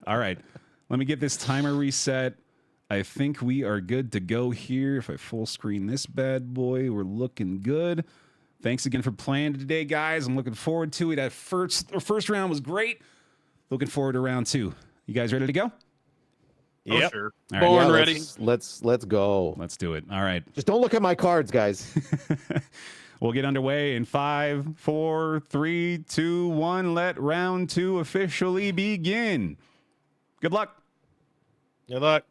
All right. Let me get this timer reset. I think we are good to go here. If I full screen this bad boy, we're looking good. Thanks again for playing today, guys. I'm looking forward to it. That first round was great. Looking forward to round 2. You guys ready to go? Yep. Sure. All right. Born Yeah, ready. Let's go. Let's do it. All right. Just don't look at my cards, guys. We'll get underway in 5, 4, 3, 2, 1. Let round 2 officially begin. Good luck. Good luck.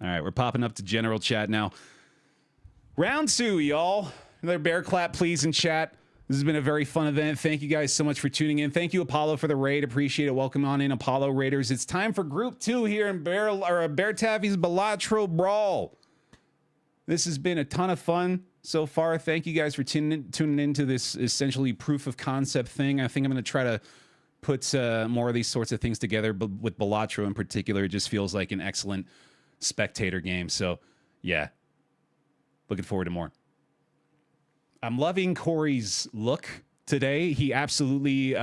All right, we're popping up to general chat now. Round 2, y'all. Another bear clap, please, in chat. This has been a very fun event. Thank you guys so much for tuning in. Thank you, Apollo, for the raid. Appreciate it. Welcome on in, Apollo Raiders. It's time for Group 2 here in BaerTaffy's Balatro Brawl. This has been a ton of fun so far. Thank you guys for tuning into this essentially proof of concept thing. I think I'm going to try to put more of these sorts of things together, but with Balatro in particular, it just feels like an excellent spectator game. So, yeah, looking forward to more. I'm loving Corey's look today. He absolutely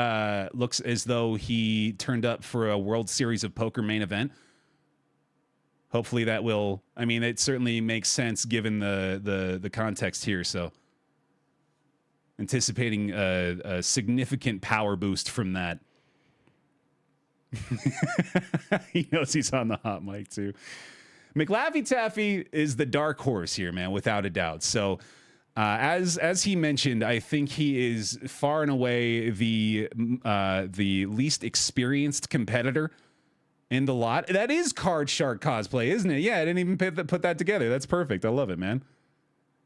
looks as though he turned up for a World Series of Poker main event. Hopefully that will, I mean, it certainly makes sense given the context here. So anticipating a significant power boost from that. He knows he's on the hot mic too. McLaffy is the dark horse here, man, without a doubt. So as he mentioned, I think he is far and away the least experienced competitor in the lot. That is Card Shark cosplay, isn't it? Yeah, I didn't even put that together. That's perfect. I love it, man.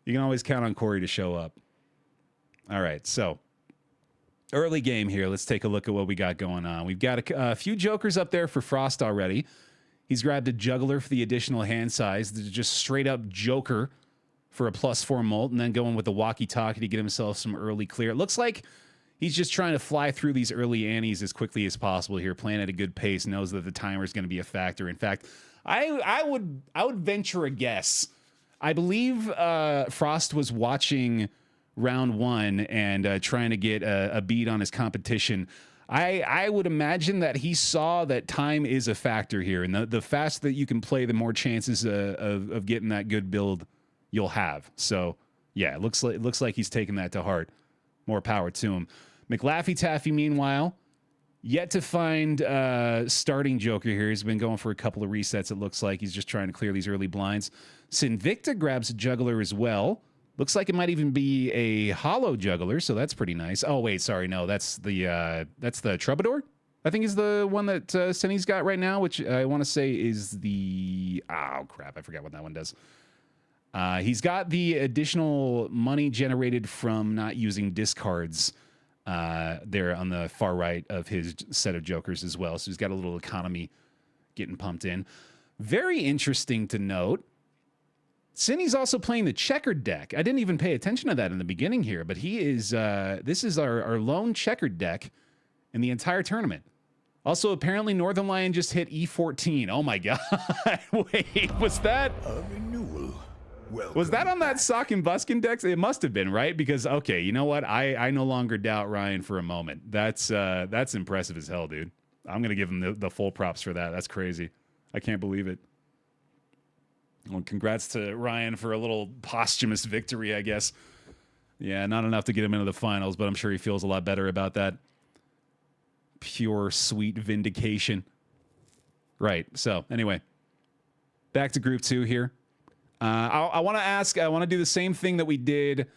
You can always count on Corey to show up. All right, so early game here. Let's take a look at what we got going on. We've got a few jokers up there for Frost already. He's grabbed a juggler for the additional hand size. Just straight up joker for a +4 molt, and then going with the walkie-talkie to get himself some early clear. It looks like he's just trying to fly through these early antes as quickly as possible here, playing at a good pace, knows that the timer is going to be a factor. In fact, I would venture a guess. I believe Frost was watching round 1 and trying to get a beat on his competition. I would imagine that he saw that time is a factor here, and the faster that you can play, the more chances of getting that good build you'll have. So yeah, it looks like he's taking that to heart. More power to him. McLaffy, meanwhile, yet to find starting joker here. He's been going for a couple of resets. It looks like he's just trying to clear these early blinds. Sinvicta grabs a juggler as well. Looks like it might even be a hollow juggler, so that's pretty nice. Oh wait, sorry, no, that's the Troubadour. I think is the one that Senny's got right now, which I want to say is the I forgot what that one does. He's got the additional money generated from not using discards there on the far right of his set of jokers as well. So he's got a little economy getting pumped in. Very interesting to note. Cindy's also playing the checkered deck. I didn't even pay attention to that in the beginning here, but he is. This is our lone checkered deck in the entire tournament. Also, apparently, Northern Lion just hit E14. Oh my god! Wait, was that A renewal. was that on that Sock and Buskin decks? It must have been, right? Because okay, you know what? I no longer doubt Ryan for a moment. That's impressive as hell, dude. I'm gonna give him the full props for that. That's crazy. I can't believe it. Well, congrats to Ryan for a little posthumous victory, I guess. Yeah, not enough to get him into the finals, but I'm sure he feels a lot better about that. Pure, sweet vindication. Right, so anyway, back to Group 2 here. I want to do the same thing that we did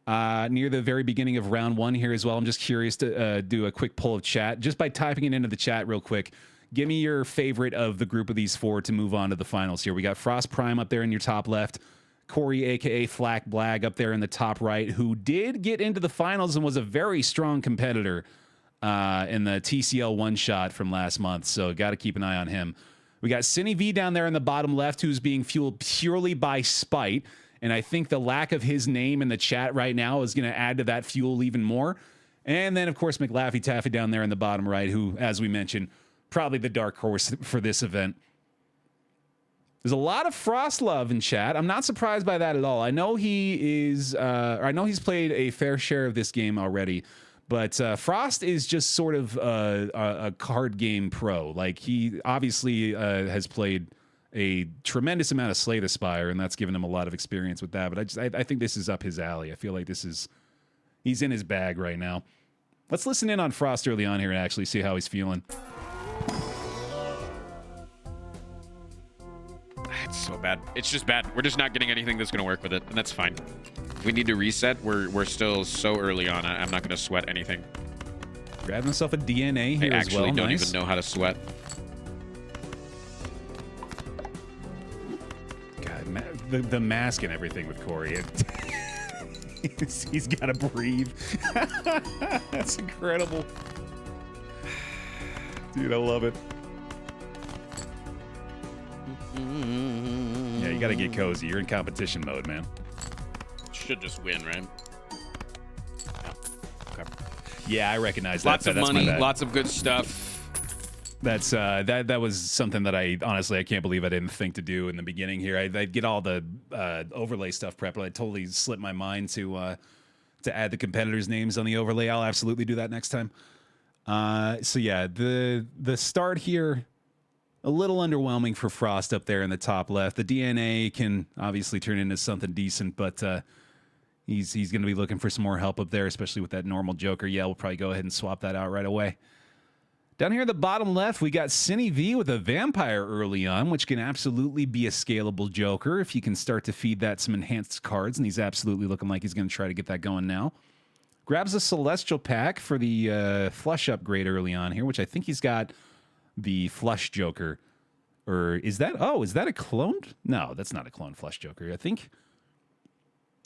near the very beginning of round 1 here as well. I'm just curious to do a quick poll of chat, just by typing it into the chat real quick. Give me your favorite of the group of these 4 to move on to the finals here. We got Frost Prime up there in your top left. Corey, a.k.a. Flack Blag, up there in the top right, who did get into the finals and was a very strong competitor in the TCL one-shot from last month. So got to keep an eye on him. We got Cinny V down there in the bottom left, who's being fueled purely by spite. And I think the lack of his name in the chat right now is going to add to that fuel even more. And then, of course, McLaffy down there in the bottom right, who, as we mentioned, probably the dark horse for this event. There's a lot of Frost love in chat. I'm not surprised by that at all. I know he is, I know he's played a fair share of this game already, But Frost is just sort of a card game pro. Like, he obviously has played a tremendous amount of Slay the Spire, and that's given him a lot of experience with that. But I think this is up his alley. I feel like he's in his bag right now. Let's listen in on Frost early on here and actually see how he's feeling. It's so bad. It's just bad. We're just not getting anything that's going to work with it, and that's fine. If we need to reset, we're still so early on. I'm not going to sweat anything. Grab himself a DNA here as well. I actually don't Nice. even know how to sweat. God, the mask and everything with Corey. He's got to breathe. That's incredible. Dude, I love it. Yeah, you got to get cozy. You're in competition mode, man. Should just win, right? Okay. Yeah, I recognize that. Lots of money, lots of good stuff. That's that was something that I can't believe I didn't think to do in the beginning here. I'd get all the overlay stuff prepped, but I totally slipped my mind to add the competitors' names on the overlay. I'll absolutely do that next time. So yeah, the start here, a little underwhelming for Frost up there in the top left. The DNA can obviously turn into something decent, but he's going to be looking for some more help up there, especially with that normal Joker. Yeah, we'll probably go ahead and swap that out right away. Down here at the bottom left, we got Cine V with a Vampire early on, which can absolutely be a scalable Joker if you can start to feed that some enhanced cards, and he's absolutely looking like he's going to try to get that going now. Grabs a Celestial Pack for the Flush upgrade early on here, which I think he's got the Flush Joker. Or is that a clone? No, that's not a clone Flush Joker. I think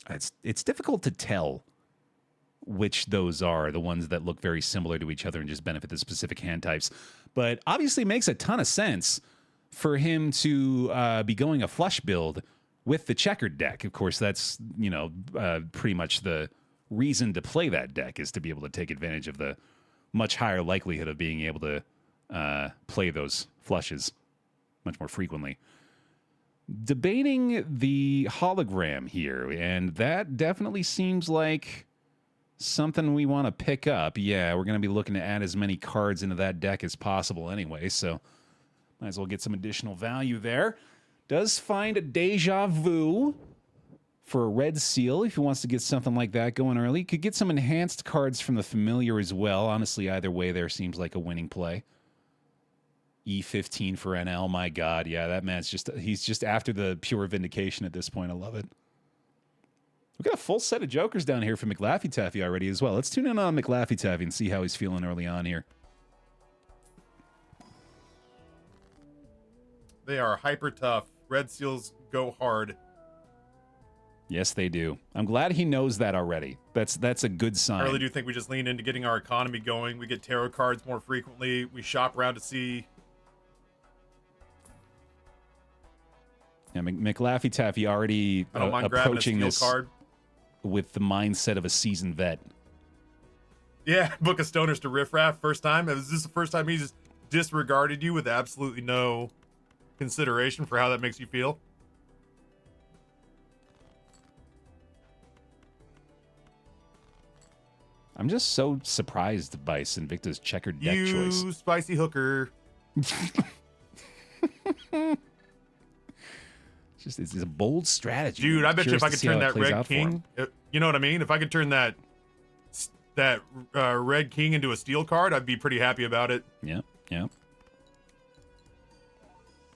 it's difficult to tell which those are, the ones that look very similar to each other and just benefit the specific hand types. But obviously makes a ton of sense for him to be going a Flush build with the checkered deck. Of course, that's, pretty much the reason to play that deck, is to be able to take advantage of the much higher likelihood of being able to play those flushes much more frequently. Debating the hologram here, and that definitely seems like something we want to pick up. Yeah, we're going to be looking to add as many cards into that deck as possible anyway, so might as well get some additional value there. Does find a Deja Vu for a red seal if he wants to get something like that going early. Could get some enhanced cards from the familiar as well. Honestly, either way there seems like a winning play. E15 for NL, my God. Yeah, that man's he's just after the pure vindication at this point. I love it. We've got a full set of Jokers down here for McLaffy already as well. Let's tune in on McLaffy and see how he's feeling early on here. They are hyper tough. Red seals go hard. Yes, they do. I'm glad he knows that already. That's a good sign. I really do think we just lean into getting our economy going. We get tarot cards more frequently. We shop around to see. Yeah, McLaffy already I don't mind grabbing a approaching steel this card with the mindset of a seasoned vet. Yeah, Book of Stoners to riffraff first time. Is this the first time he's disregarded you with absolutely no consideration for how that makes you feel? I'm just so surprised by Sinvicta's checkered deck You choice. spicy hooker. It's a bold strategy. Dude, I'm I bet you if curious I to could see how turn it that plays Red out for him. King, you know what I mean? If I could turn that Red King into a steel card, I'd be pretty happy about it. Yep.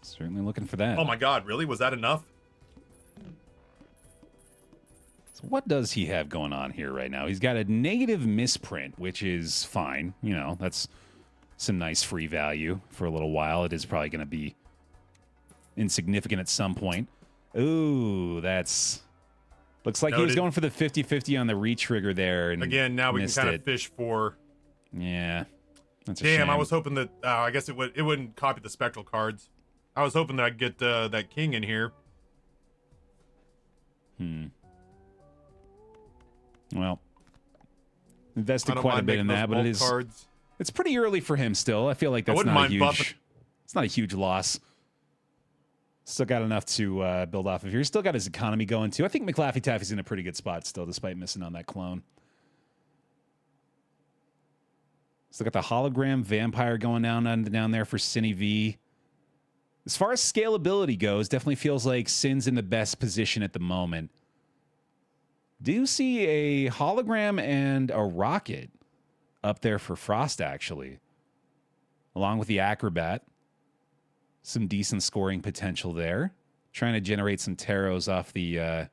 Certainly looking for that. Oh my God, really? Was that enough? So what does he have going on here right now? He's got a negative misprint, which is fine. That's some nice free value for a little while. It is probably going to be insignificant at some point. Ooh, looks like he was going for the 50-50 on the re-trigger there. And again, now we can kind of fish for. Yeah, that's a Damn, shame. I was hoping that I guess it wouldn't copy the spectral cards. I was hoping that I'd get that king in here. Well, invested quite a bit in that, but it's pretty early for him still. I feel like that's not a huge. It's not a huge loss. Still got enough to build off of here. He's still got his economy going too. I think McLaffy's in a pretty good spot still, despite missing on that clone. Still got the hologram vampire going down there for Cine V. As far as scalability goes, definitely feels like Sin's in the best position at the moment. Do see a hologram and a rocket up there for Frost, actually. Along with the acrobat. Some decent scoring potential there. Trying to generate some taros off the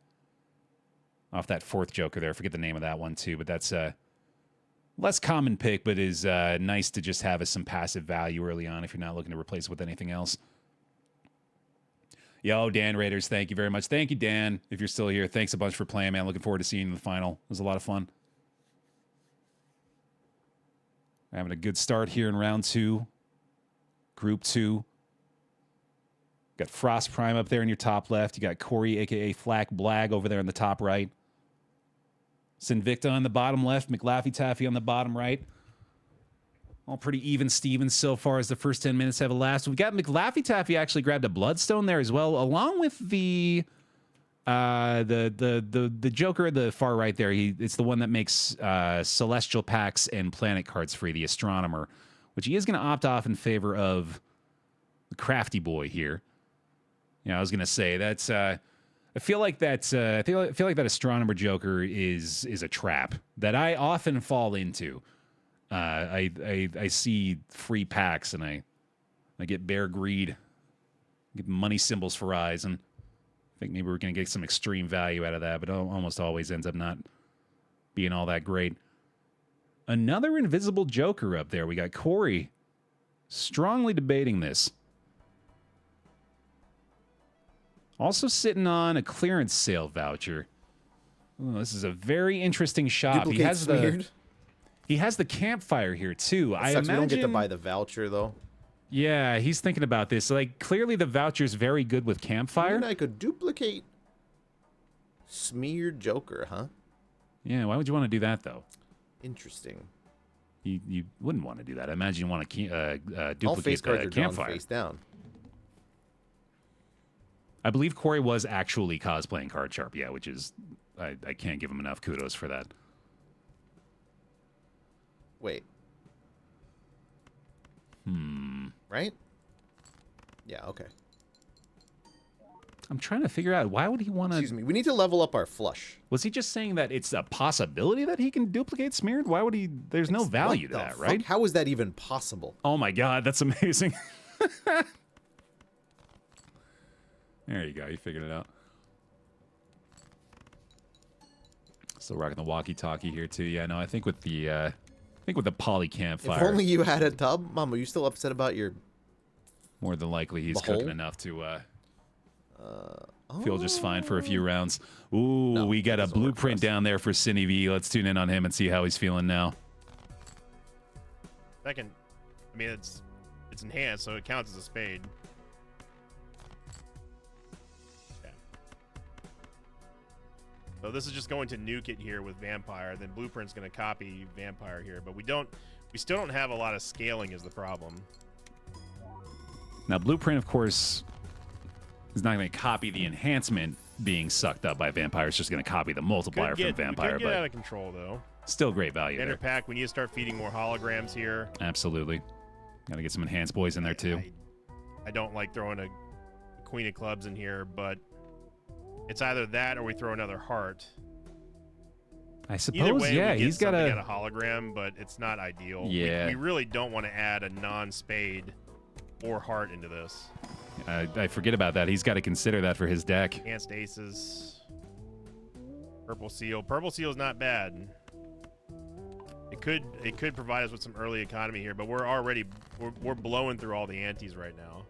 off that fourth Joker there. I forget the name of that one too, but that's a less common pick, but is nice to just have as some passive value early on if you're not looking to replace it with anything else. Yo, Dan Raiders, thank you very much. Thank you, Dan, if you're still here. Thanks a bunch for playing, man. Looking forward to seeing you in the final. It was a lot of fun. Having a good start here in round 2. Group 2. Got Frost Prime up there in your top left. You got Corey, a.k.a. Flack Blag, over there in the top right. Sinvicta on the bottom left. McLaffy on the bottom right. All pretty even Stevens so far as the first 10 minutes have elapsed. We've got McLaffy actually grabbed a Bloodstone there as well, along with the Joker at the far right there. It's the one that makes Celestial Packs and Planet cards free, the Astronomer, which he is going to opt off in favor of the Crafty Boy here. Yeah, I was going to say that's. I feel like that Astronomer Joker is a trap that I often fall into. I see free packs and I get Baer greed, get money symbols for eyes, and I think maybe we're going to get some extreme value out of that, but it almost always ends up not being all that great. Another invisible Joker up there. We got Corey strongly debating this. Also sitting on a clearance sale voucher. Ooh, this is a very interesting shop. He has the campfire here too. I imagine we don't get to buy the voucher though. Yeah, he's thinking about this. Like, clearly the voucher's very good with campfire. And I could duplicate smeared Joker, huh? Yeah, why would you want to do that though? Interesting. You wouldn't want to do that. I imagine you want to duplicate All face cards the are campfire. drawn face down. I believe Corey was actually cosplaying Card Sharp, yeah, which is I can't give him enough kudos for that. Wait. Right? Yeah, okay. I'm trying to figure out, why would he want to... Excuse me. We need to level up our flush. Was he just saying that it's a possibility that he can duplicate Smeared? Why would he... There's no value to that, right? How is that even possible? Oh my god, that's amazing. There you go. You figured it out. Still rocking the walkie-talkie here too. Yeah, no, I think with the poly campfire. If only you had a tub, Mom. Are you still upset about your? More than likely, he's cooking enough to feel just fine for a few rounds. Ooh, no, we got a blueprint down there for Cine V. Let's tune in on him and see how he's feeling now. Second, I mean it's enhanced, so it counts as a spade. So this is just going to nuke it here with Vampire. Then Blueprint's going to copy Vampire here, but we still don't have a lot of scaling is the problem. Now Blueprint, of course, is not going to copy the enhancement being sucked up by Vampire. It's just going to copy the multiplier from Vampire. Could get out of control though. Still great value Standard there. pack. We need to start feeding more holograms here. Absolutely. Got to get some enhanced boys in there too. I don't like throwing a Queen of Clubs in here, but it's either that or we throw another heart. I suppose, either way, yeah, he's got a hologram, but it's not ideal. Yeah. We really don't want to add a non-spade or heart into this. I forget about that. He's got to consider that for his deck. Enhanced aces. Purple seal. Purple seal is not bad. It could provide us with some early economy here, but we're blowing through all the antes right now.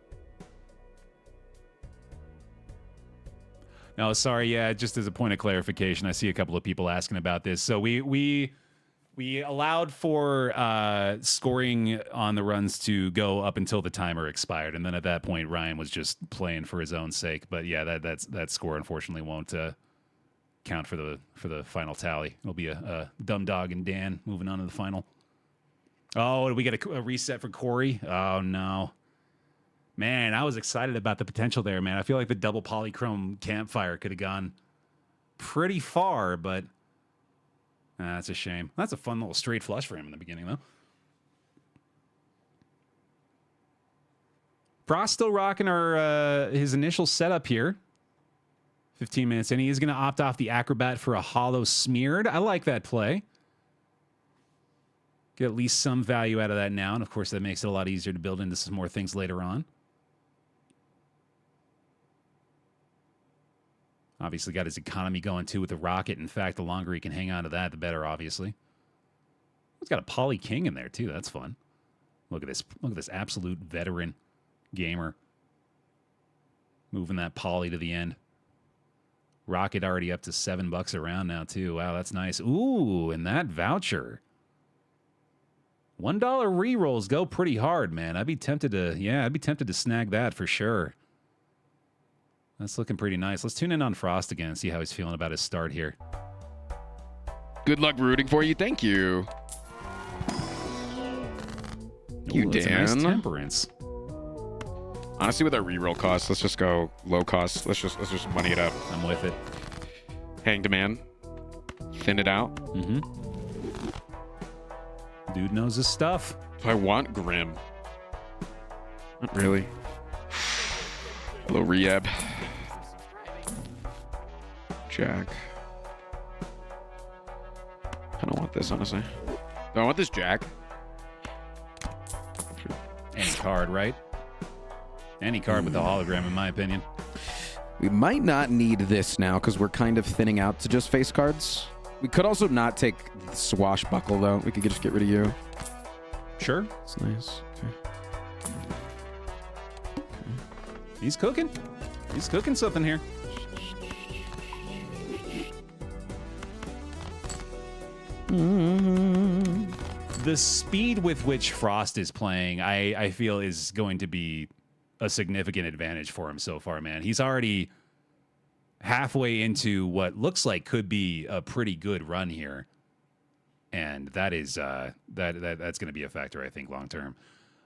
No, sorry. Yeah, just as a point of clarification, I see a couple of people asking about this. So we allowed for scoring on the runs to go up until the timer expired, and then at that point, Ryan was just playing for his own sake. But yeah, that score unfortunately won't count for the final tally. It'll be a Dumb Dog and Dan moving on to the final. Oh, did we get a reset for Corey? Oh no. Man, I was excited about the potential there, man. I feel like the double polychrome campfire could have gone pretty far, but that's a shame. That's a fun little straight flush for him in the beginning, though. Frost still rocking his initial setup here. 15 minutes in. He is going to opt off the Acrobat for a Hollow Smeared. I like that play. Get at least some value out of that now. And, of course, that makes it a lot easier to build into some more things later on. Obviously got his economy going, too, with the rocket. In fact, the longer he can hang on to that, the better, obviously. He's got a Poly King in there, too. That's fun. Look at this. Look at this absolute veteran gamer. Moving that Poly to the end. Rocket already up to $7 a round now, too. Wow, that's nice. Ooh, and that voucher. $1 rerolls go pretty hard, man. I'd be tempted to snag that for sure. That's looking pretty nice. Let's tune in on Frost again and see how he's feeling about his start here. Good luck rooting for you. Thank you. Ooh, that's a nice temperance. Honestly, with our reroll costs, let's just go low cost. Let's just money it up. I'm with it. Hanged Man. Thin it out. Mm-hmm. Dude knows his stuff. Do I want Grim? Not really. Hello, Rehab. Jack. I don't want this, honestly. Do I want this Jack? Any card, right? Any card with the hologram, in my opinion. We might not need this now because we're kind of thinning out to just face cards. We could also not take Swashbuckle, though. We could just get rid of you. Sure. That's nice. Okay. He's cooking. He's cooking something here. The speed with which Frost is playing, I feel, is going to be a significant advantage for him so far, man. He's already halfway into what looks like could be a pretty good run here. And that is that's going to be a factor, I think, long term.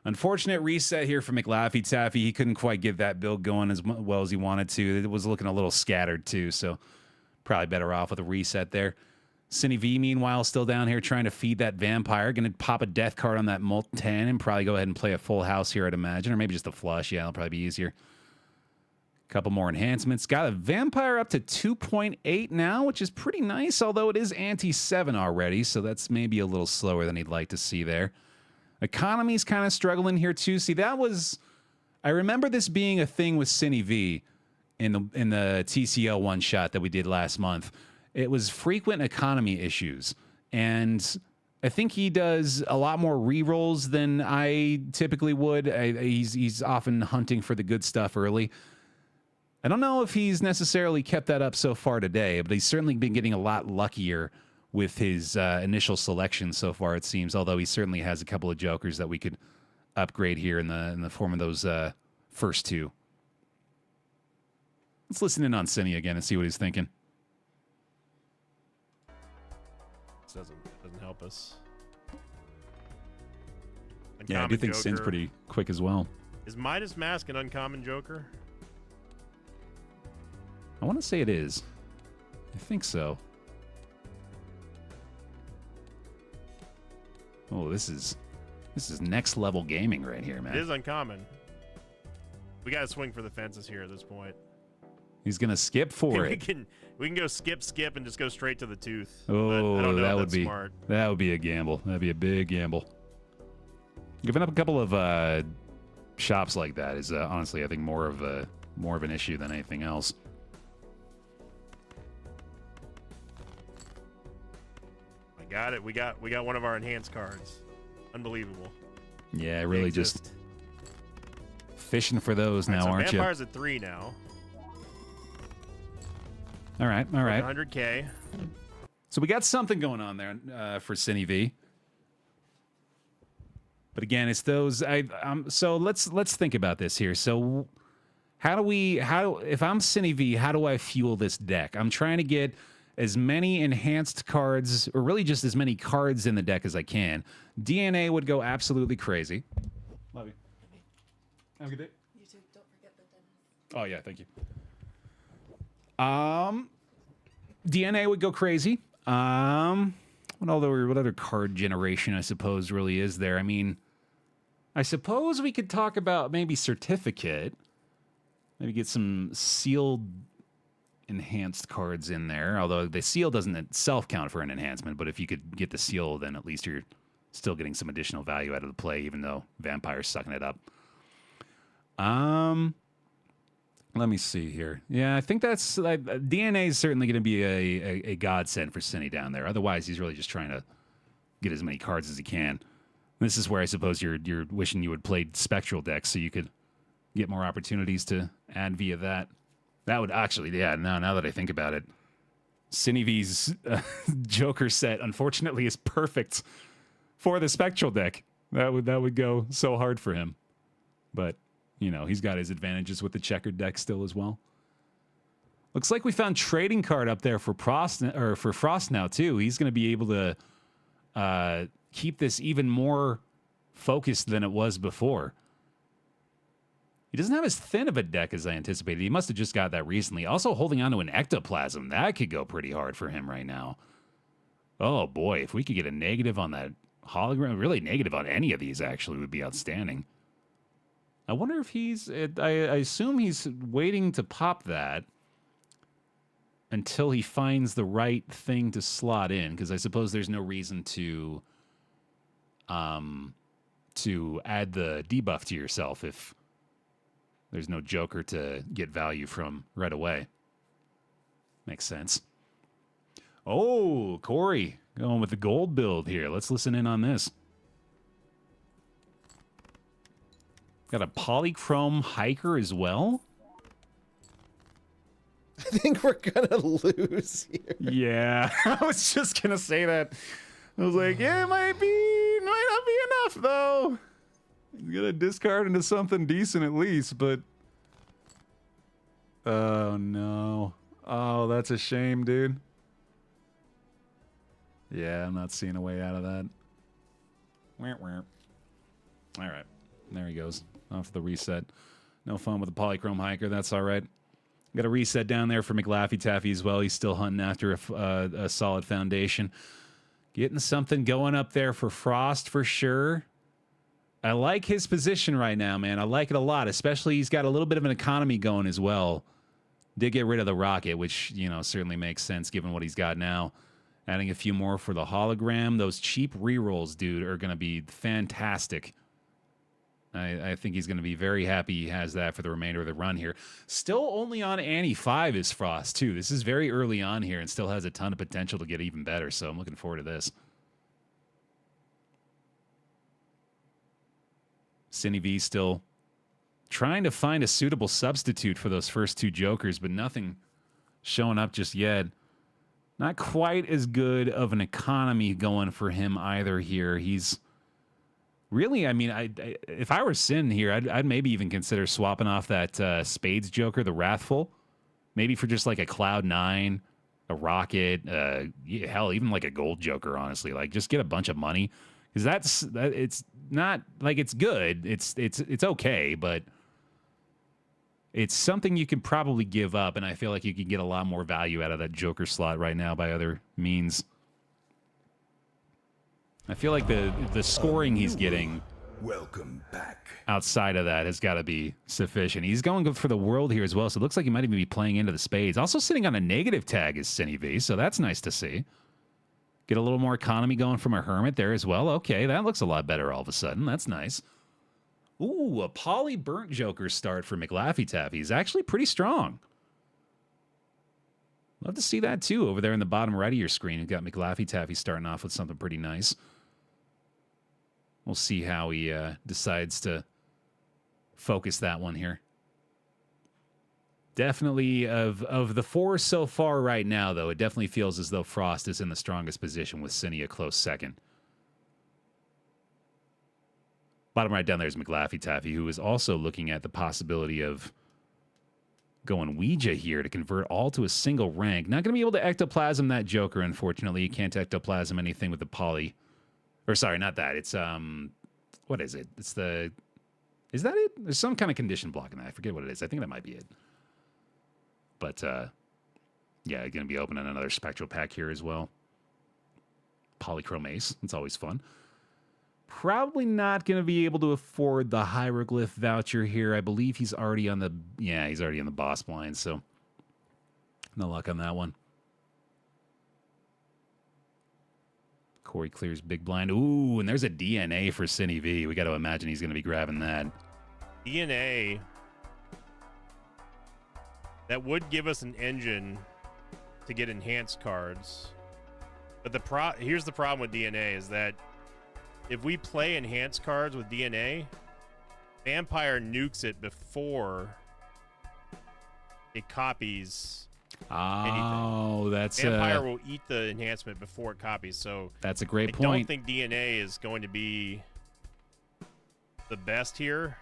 Unfortunate reset here for McLaffy Taffy. He couldn't quite get that build going as well as he wanted to. It was looking a little scattered, too, so probably better off with a reset there. Cine V, meanwhile, still down here trying to feed that vampire. Going to pop a death card on that Molt 10 and probably go ahead and play a full house here, I'd imagine. Or maybe just a flush. Yeah, that'll probably be easier. Couple more enhancements. Got a vampire up to 2.8 now, which is pretty nice, although it is anti-7 already, so that's maybe a little slower than he'd like to see there. Economy's kind of struggling here, too. See, that was... I remember this being a thing with Cine V in the TCL one-shot that we did last month. It was frequent economy issues, and I think he does a lot more rerolls than I typically would. He's often hunting for the good stuff early. I don't know if he's necessarily kept that up so far today, but he's certainly been getting a lot luckier with his initial selection so far, it seems, although he certainly has a couple of jokers that we could upgrade here in the form of those first two. Let's listen in on Cine again and see what he's thinking. Doesn't help us. Yeah, I do think Sin's pretty quick as well. Is Midas Mask an uncommon Joker? I want to say it is. I think so. Oh, this is next level gaming right here, man. It is uncommon. We got to swing for the fences here at this point. He's gonna skip for we it. We can go skip, and just go straight to the tooth. Oh, I don't know that if would that's be smart. That would be a gamble. That'd be a big gamble. Giving up a couple of shops like that is honestly, I think, more of an issue than anything else. I got it. We got one of our enhanced cards. Unbelievable. Yeah, really just fishing for those now, so aren't you? Vampire's at 3 now. All right. 100K. So we got something going on there for Cine V. But again, it's those. So let's think about this here. So if I'm Cine V, how do I fuel this deck? I'm trying to get as many enhanced cards, or really just as many cards in the deck as I can. DNA would go absolutely crazy. Love you. Have a good day. You too. Don't forget the dentist. Oh yeah, thank you. DNA would go crazy. What other card generation, I suppose, really is there? I mean, I suppose we could talk about maybe certificate. Maybe get some sealed enhanced cards in there. Although the seal doesn't itself count for an enhancement, but if you could get the seal, then at least you're still getting some additional value out of the play, even though Vampire's sucking it up. Let me see here. Yeah, I think that's DNA is certainly going to be a godsend for Cinny down there. Otherwise, he's really just trying to get as many cards as he can. This is where I suppose you're wishing you would play Spectral decks so you could get more opportunities to add via that. That would actually, yeah. Now that I think about it, Cinny V's Joker set unfortunately is perfect for the Spectral deck. That would go so hard for him, but. You know, he's got his advantages with the checkered deck still as well. Looks like we found trading card up there for Frost now too. He's going to be able to keep this even more focused than it was before. He doesn't have as thin of a deck as I anticipated. He must have just got that recently. Also holding on to an ectoplasm. That could go pretty hard for him right now. Oh boy, if we could get a negative on that hologram, really negative on any of these actually would be outstanding. I wonder if I assume he's waiting to pop that until he finds the right thing to slot in, because I suppose there's no reason to add the debuff to yourself if there's no Joker to get value from right away. Makes sense. Oh, Corey, going with the gold build here. Let's listen in on this. Got a polychrome hiker as well. I think we're gonna lose here. Yeah, I was just gonna say that. I was like, yeah, it might not be enough though. He's gonna discard into something decent at least, but oh no. Oh, that's a shame, dude. Yeah, I'm not seeing a way out of that. All right, there he goes. Off the reset. No fun with the polychrome hiker. That's all right. Got a reset down there for McLaffy as well. He's still hunting after a solid foundation. Getting something going up there for Frost for sure. I like his position right now, man. I like it a lot, especially he's got a little bit of an economy going as well. Did get rid of the rocket, which, you know, certainly makes sense given what he's got now. Adding a few more for the hologram. Those cheap rerolls, dude, are going to be fantastic. I think he's going to be very happy he has that for the remainder of the run here. Still only on Annie 5 is Frost, too. This is very early on here and still has a ton of potential to get even better, so I'm looking forward to this. Cinny V still trying to find a suitable substitute for those first two Jokers, but nothing showing up just yet. Not quite as good of an economy going for him either here. He's... Really, I mean, if I were Sin here, I'd maybe even consider swapping off that Spades Joker, the Wrathful, maybe for just like a Cloud 9, a Rocket, hell, even like a Gold Joker. Honestly, like just get a bunch of money, because it's not like it's good. It's okay, but it's something you can probably give up, and I feel like you can get a lot more value out of that Joker slot right now by other means. I feel like the scoring he's getting outside of that has got to be sufficient. He's going for the world here as well, so it looks like he might even be playing into the spades. Also sitting on a negative tag is Cinny V, so that's nice to see. Get a little more economy going from a Hermit there as well. Okay, that looks a lot better all of a sudden. That's nice. Ooh, a Poly Burnt Joker start for McLaffy. He's actually pretty strong. Love to see that too over there in the bottom right of your screen. You've got McLaffy starting off with something pretty nice. We'll see how he decides to focus that one here. Definitely, of the four so far right now, though, it definitely feels as though Frost is in the strongest position with Cinny a close second. Bottom right down there is McLaffy, who is also looking at the possibility of going Ouija here to convert all to a single rank. Not going to be able to ectoplasm that Joker, unfortunately. You can't ectoplasm anything with the poly. Or sorry, not that. It's, what is it? It's the, is that it? There's some kind of condition blocking that. I forget what it is. I think that might be it. But, yeah, going to be opening another Spectral pack here as well. Polychrome Ace. It's always fun. Probably not going to be able to afford the hieroglyph voucher here. I believe he's already on the he's already on the boss blind, so no luck on that one. Corey clears big blind. Ooh, and there's a DNA for Cine V. We got to imagine he's going to be grabbing that. DNA. That would give us an engine to get enhanced cards. But here's the problem with DNA is that if we play enhanced cards with DNA, Vampire nukes it before it copies anything. That's Vampire will eat the enhancement before it copies. So that's a great I point. don't think DNA is going to be the best here.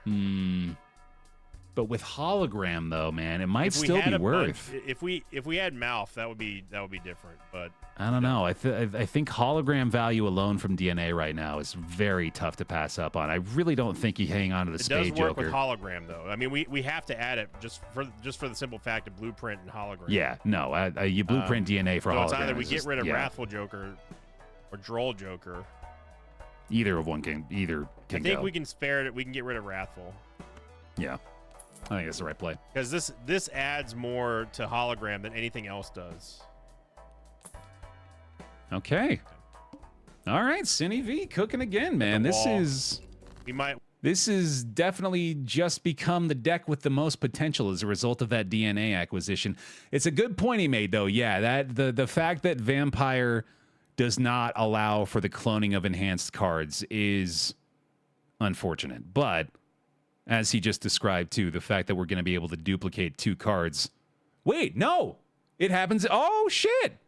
But with hologram though, man, it might still be worth. If we had mouth, that would be different. But I don't know. I think hologram value alone from DNA right now is very tough to pass up on. I really don't think you hang on to the Spade Joker. It does work Joker. with hologram though. I mean, we have to add it just for the simple fact of blueprint and hologram. Yeah, no, you blueprint DNA for so hologram. It's either we get just, rid of Wrathful Joker or Droll Joker. Either of one can go. I think we can spare it. We can get rid of Wrathful. Yeah. I think that's the right play. Because this adds more to hologram than anything else does. Okay. All right, Cine V cooking again, man. This is definitely just become the deck with the most potential as a result of that DNA acquisition. It's a good point he made, though. Yeah, that the fact that Vampire does not allow for the cloning of enhanced cards is unfortunate, but as he just described, too, the fact that we're going to be able to duplicate 2 cards. Wait, no. It happens. Oh, shit.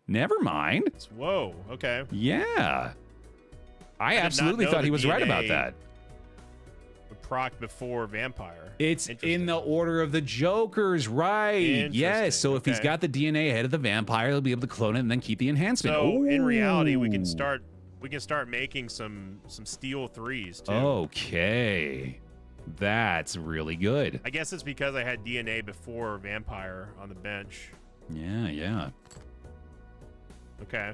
Never mind. Whoa, okay. Yeah. I absolutely thought he was right about that. Proc before Vampire. It's in the order of the Jokers, right? Yes. So if he's got the DNA ahead of the Vampire, he'll be able to clone it and then keep the enhancement. So in reality, we can start making some steel 3s too. Okay. That's really good. I guess it's because I had DNA before Vampire on the bench. Yeah. Okay.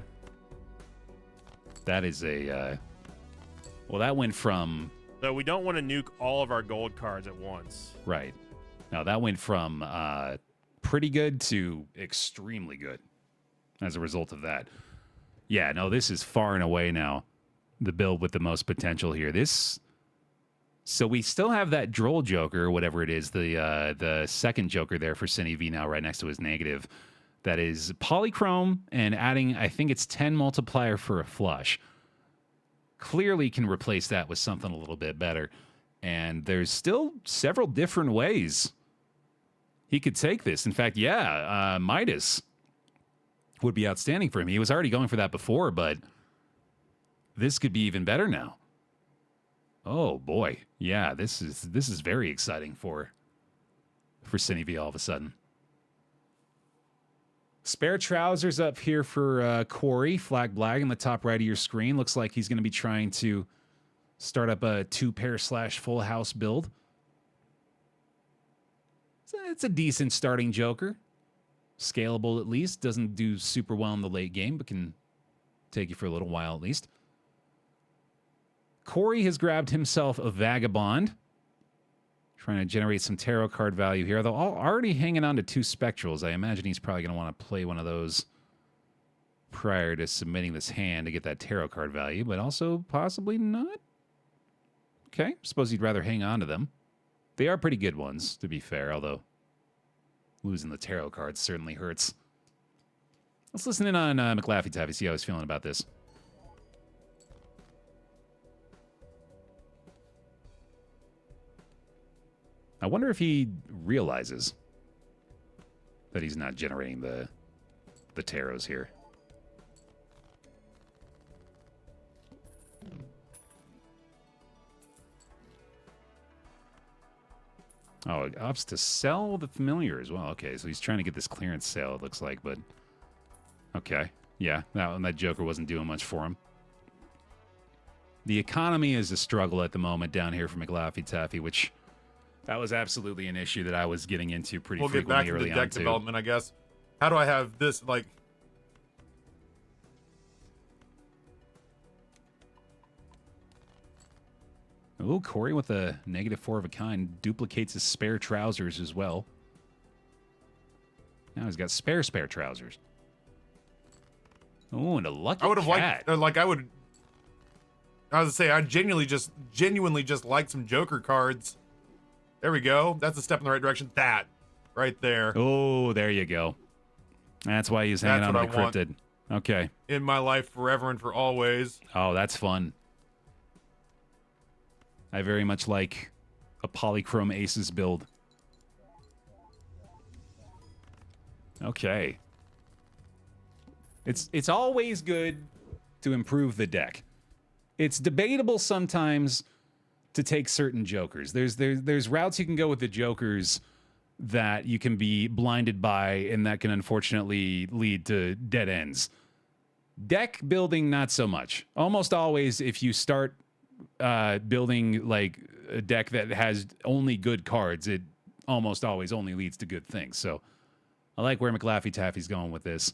That is a well, that went from So we don't want to nuke all of our gold cards at once. right. Now that went from pretty good to extremely good as a result of that. Yeah, no, this is far and away now the build with the most potential here. So we still have that Droll Joker, or whatever it is, the second Joker there for Cine V now right next to his negative. That is polychrome and adding, I think it's 10 multiplier for a flush. Clearly can replace that with something a little bit better. And there's still several different ways he could take this. In fact, Midas would be outstanding for him. He was already going for that before, but this could be even better now. Oh boy. Yeah, this is very exciting for Cine V all of a sudden. Spare trousers up here for Corey. Flag black in the top right of your screen. Looks like he's going to be trying to start up a 2-pair / full house build. It's a decent starting Joker. Scalable at least. Doesn't do super well in the late game, but can take you for a little while at least. Corey has grabbed himself a Vagabond. Trying to generate some tarot card value here. Though already hanging on to 2 Spectrals. I imagine he's probably going to want to play one of those prior to submitting this hand to get that tarot card value, but also possibly not. Okay, suppose he'd rather hang on to them. They are pretty good ones, to be fair, although losing the tarot cards certainly hurts. Let's listen in on McLaffy, see how he's feeling about this. I wonder if he realizes that he's not generating the tarots here. Oh, it opts to sell the familiar as well. Okay, so he's trying to get this clearance sale, it looks like, but okay. Yeah, that Joker wasn't doing much for him. The economy is a struggle at the moment down here for McLaffy, which that was absolutely an issue that I was getting into pretty frequently early on. We'll get back to the deck development, I guess. How do I have this, like... Ooh, Corey with a -4 of a kind duplicates his spare trousers as well. Now he's got spare trousers. Oh, and a lucky I would have cat. liked, I was gonna say, I genuinely just like some Joker cards. There we go. That's a step in the right direction. That right there. Oh, there you go. That's why he's hanging That's on to what the I want. cryptid. Okay. In my life, forever and for always. Oh, that's fun. I very much like a polychrome aces build. Okay. It's always good to improve the deck. It's debatable sometimes to take certain jokers. There's routes you can go with the jokers that you can be blinded by, and that can unfortunately lead to dead ends. Deck building, not so much. Almost always, if you start building like a deck that has only good cards, it almost always only leads to good things. So I like where McLaffy-Taffy's going with this.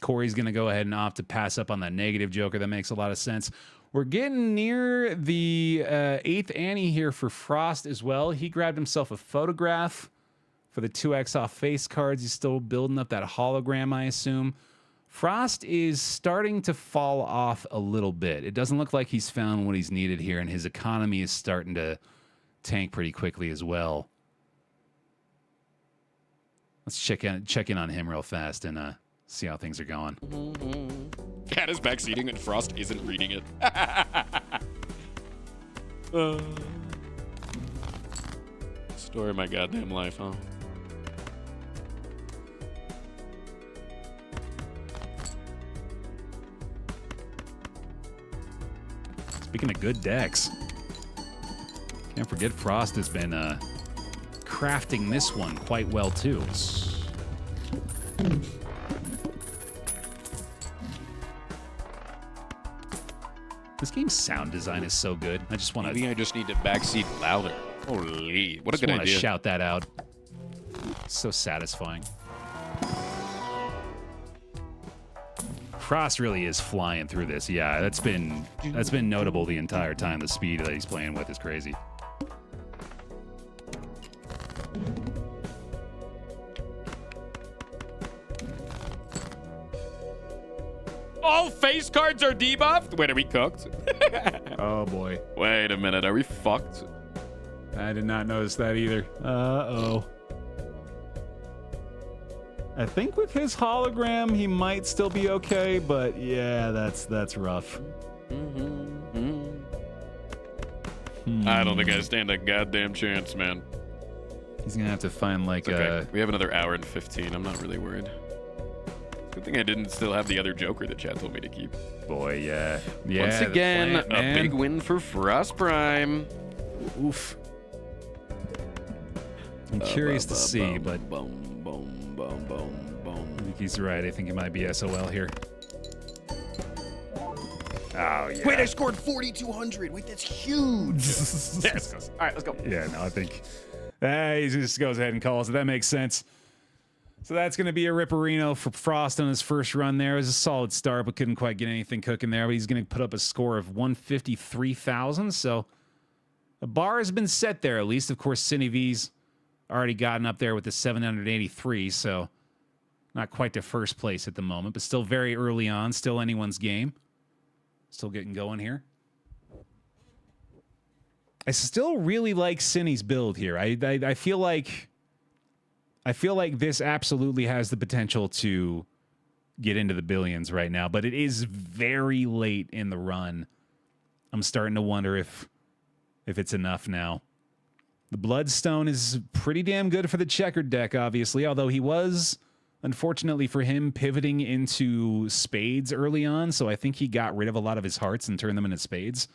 Corey's going to go ahead and opt to pass up on that negative joker. That makes a lot of sense. We're getting near the 8th ante here for Frost as well. He grabbed himself a photograph for the 2x off face cards. He's still building up that hologram, I assume. Frost is starting to fall off a little bit. It doesn't look like he's found what he's needed here, and his economy is starting to tank pretty quickly as well. Let's check in on him real fast and see how things are going. Cat is backseating and Frost isn't reading it. Story of my goddamn life, huh? Speaking of good decks, can't forget Frost has been crafting this one quite well too. This game's sound design is so good. I just want Maybe I just need to backseat louder. Holy, what a good to idea. shout that out. So satisfying. Frost really is flying through this. Yeah, that's been notable the entire time. The speed that he's playing with is crazy. All face cards are debuffed? Wait, are we cooked? Oh boy. Wait a minute, are we fucked? I did not notice that either. Uh-oh. I think with his hologram, he might still be okay, but yeah, that's rough. I don't think I stand a goddamn chance, man. He's gonna have to find like Okay, we have another hour and 15. I'm not really worried. Good thing I didn't still have the other Joker that Chad told me to keep. boy, yeah. Yeah. Once the again, plant, man. a big win for Frost Prime. Oof. I'm curious to see, but Boom, boom, boom, boom, boom. I think he's right. I think he might be SOL here. Oh, yeah. Wait, I scored 4,200. Wait, that's huge. Yes. All right, let's go. Yeah, no, I think he just goes ahead and calls it. That makes sense. So that's going to be a Ripperino for Frost on his first run there. It was a solid start, but couldn't quite get anything cooking there. But he's going to put up a score of 153,000. So the bar has been set there, at least. Of course, Cine V's already gotten up there with the 783. So not quite to first place at the moment, but still very early on. Still anyone's game. Still getting going here. I still really like Cine's build here. I feel like this absolutely has the potential to get into the billions right now, but it is very late in the run. I'm starting to wonder if it's enough now. The Bloodstone is pretty damn good for the checkered deck, obviously, although he was, unfortunately for him, pivoting into spades early on, so I think he got rid of a lot of his hearts and turned them into spades.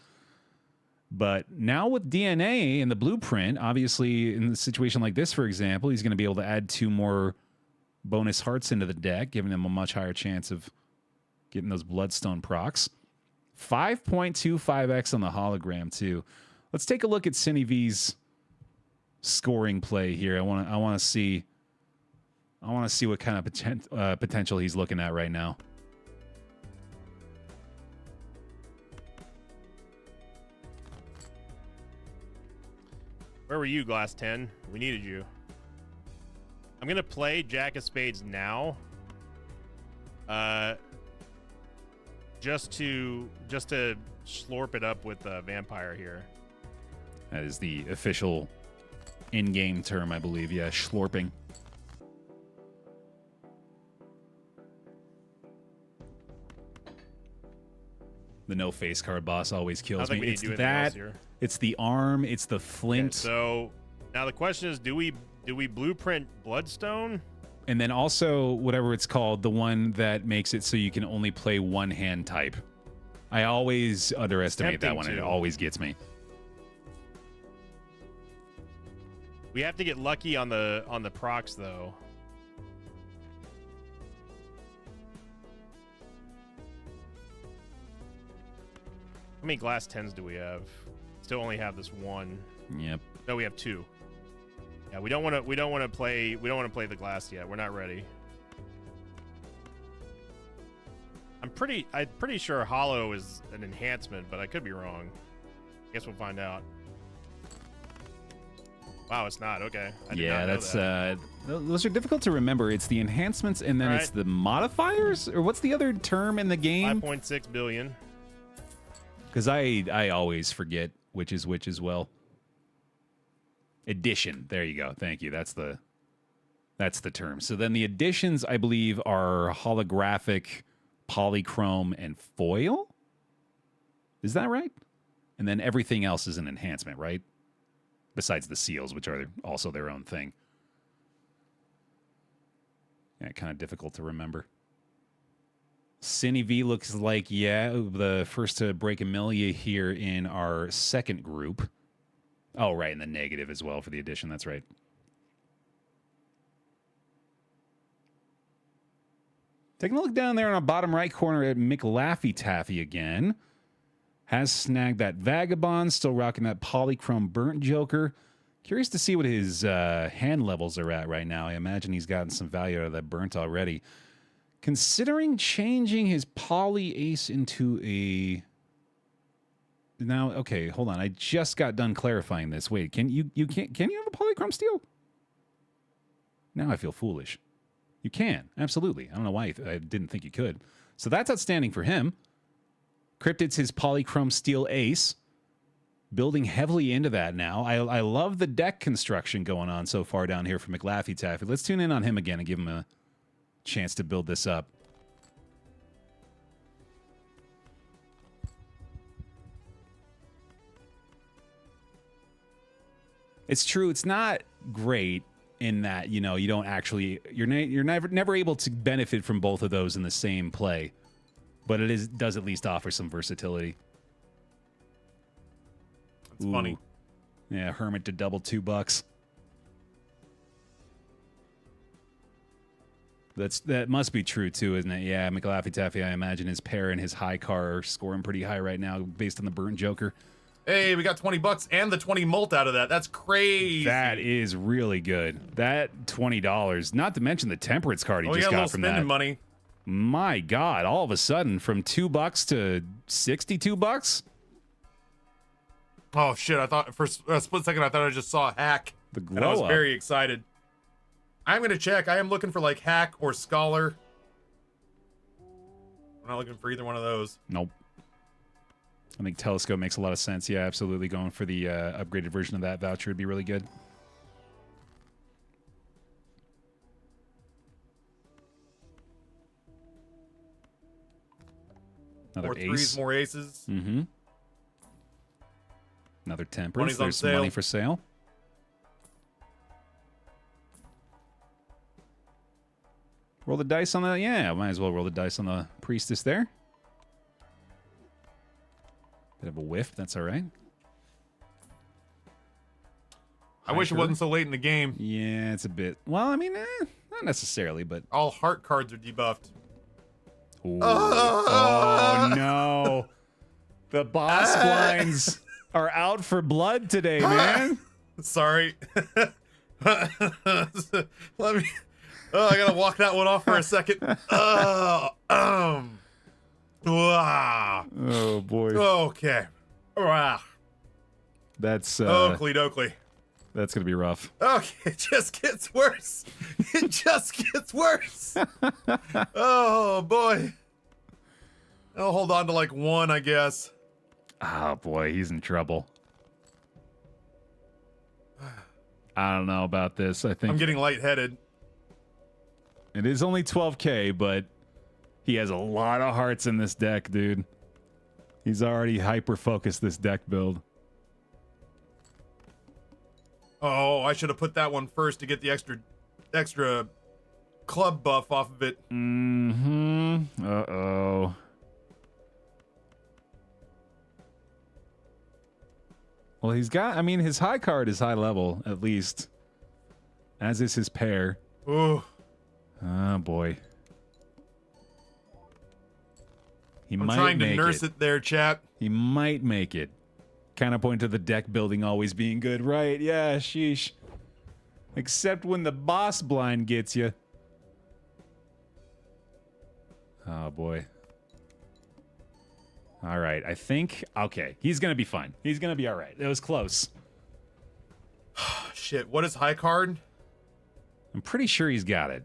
But now with DNA and the blueprint, obviously in a situation like this, for example, he's going to be able to add 2 more bonus hearts into the deck, giving him a much higher chance of getting those Bloodstone procs. 5.25x on the hologram, too. Let's take a look at Cine V's scoring play here. I want to see what kind of potential he's looking at right now. Where were you, Glass 10? We needed you. I'm gonna play Jack of Spades now. Just to slurp it up with Vampire here. That is the official in-game term, I believe. Yeah, schlorping. The no face card boss always I kills don't think me. we need It's to do anything else that. here. It's the arm. It's the flint. Okay, so now the question is, do we blueprint Bloodstone? And then also whatever it's called, the one that makes it so you can only play one hand type. I always underestimate that one. Tempting It to. always gets me. We have to get lucky on the procs though. How many glass 10s do we have? Still only have this one. Yep. No, we have 2. Yeah, we don't want to play the glass yet. We're not ready. I'm pretty sure hollow is an enhancement, but I could be wrong. Guess we'll find out. Wow, it's not. Okay. I did Yeah, not know that's that. those are difficult to remember. It's the enhancements and then it's Right. the modifiers, or what's the other term in the game? 5.6 billion. Because I always forget which is which as well. Addition. There you go. Thank you. That's the term. So then the additions, I believe, are holographic, polychrome, and foil. Is that right? And then everything else is an enhancement, right? Besides the seals, which are also their own thing. Yeah, kind of difficult to remember. Cine V looks like, yeah, the first to break Amelia here in our second group. Oh, right, and the negative as well for the addition. That's right. Taking a look down there in our bottom right corner at McLaffy again. Has snagged that Vagabond, still rocking that Polychrome Burnt Joker. Curious to see what his hand levels are at right now. I imagine he's gotten some value out of that Burnt already. Considering changing his Poly Ace into a... Now, okay, hold on. I just got done clarifying this. Wait, can you have a Polychrome Steel? Now I feel foolish. You can, absolutely. I don't know why I didn't think you could. So that's outstanding for him. Cryptid's his Polychrome Steel Ace. Building heavily into that now. I love the deck construction going on so far down here for McLaffy. Let's tune in on him again and give him a chance to build this up. It's true. It's not great in that, you know, you don't actually, you're never able to benefit from both of those in the same play. But it does at least offer some versatility. It's funny. Yeah, Hermit to double $2. That must be true too, isn't it? Yeah, McLaffy, I imagine his pair and his high car are scoring pretty high right now based on the Burnt Joker. Hey, we got $20 and the 20 mult out of that. That's crazy. That is really good. That $20, not to mention the temperance card he We just got a got little from spending that. money. My God, all of a sudden from $2 to $62. Oh shit! I thought for a split second I thought I just saw hack. The And I was glow up. very excited. I'm gonna check. I am looking for like hack or scholar. I'm not looking for either one of those. Nope. I think Telescope makes a lot of sense. Yeah, absolutely. Going for the upgraded version of that voucher would be really good. Another More ace. threes, more aces. Mm-hmm. Another temperance. Money's on There's some sale. money for sale. Roll the dice on the... Yeah, might as well roll the dice on the priestess there. Bit of a whiff. That's all right. I wish it Hiker. wasn't so late in the game. Yeah, it's a bit... Well, I mean, not necessarily, but... All heart cards are debuffed. Ooh. Oh, no. The boss blinds are out for blood today, man. Sorry. Let me. Oh, I gotta walk that one off for a second. Wow. Oh, boy. Okay. Wow. That's... Oakley dokley. That's going to be rough. Okay, it just gets worse. It just gets worse. Oh, boy. I'll hold on to like 1, I guess. Oh, boy, he's in trouble. I don't know about this. I think I'm getting lightheaded. it is only 12K, but he has a lot of hearts in this deck, dude. He's already hyper-focused this deck build. Oh, I should have put that one first to get the extra club buff off of it. Mm-hmm. Uh-oh. Well, he's got, I mean, his high card is high level, at least. As is his pair. Ooh. Oh, boy. He I'm might trying to make nurse it there, chat. He might make it. Counterpoint to the deck building always being good, right? Yeah, sheesh. Except when the boss blind gets you. Oh, boy. All right, I think... Okay, he's going to be fine. He's going to be all right. It was close. Shit, what is high card? I'm pretty sure he's got it.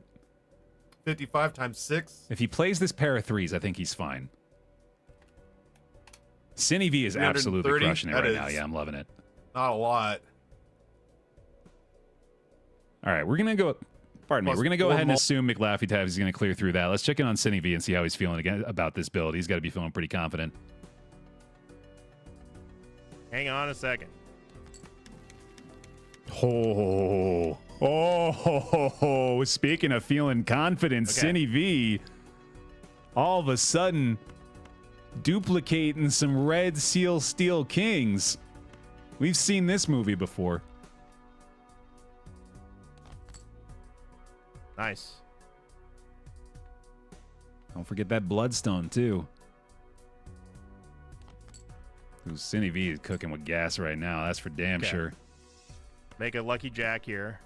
55 times 6? If he plays this pair of threes, I think he's fine. Cine V is absolutely 330? crushing it That right now. is- Yeah, I'm loving it. Not a lot. All right, we're going to go... Pardon me. Plus We're going to go four ahead and mul- assume McLaffy is going to clear through that. Let's check in on Cine V and see how he's feeling again about this build. He's got to be feeling pretty confident. Hang on a second. Oh, speaking of feeling confident, Okay. Cine V all of a sudden duplicating some red seal steel kings. We've seen this movie before. Nice. Don't forget that bloodstone too. Ooh, Cine V is cooking with gas right now. That's for damn Okay. sure. Make a lucky jack here.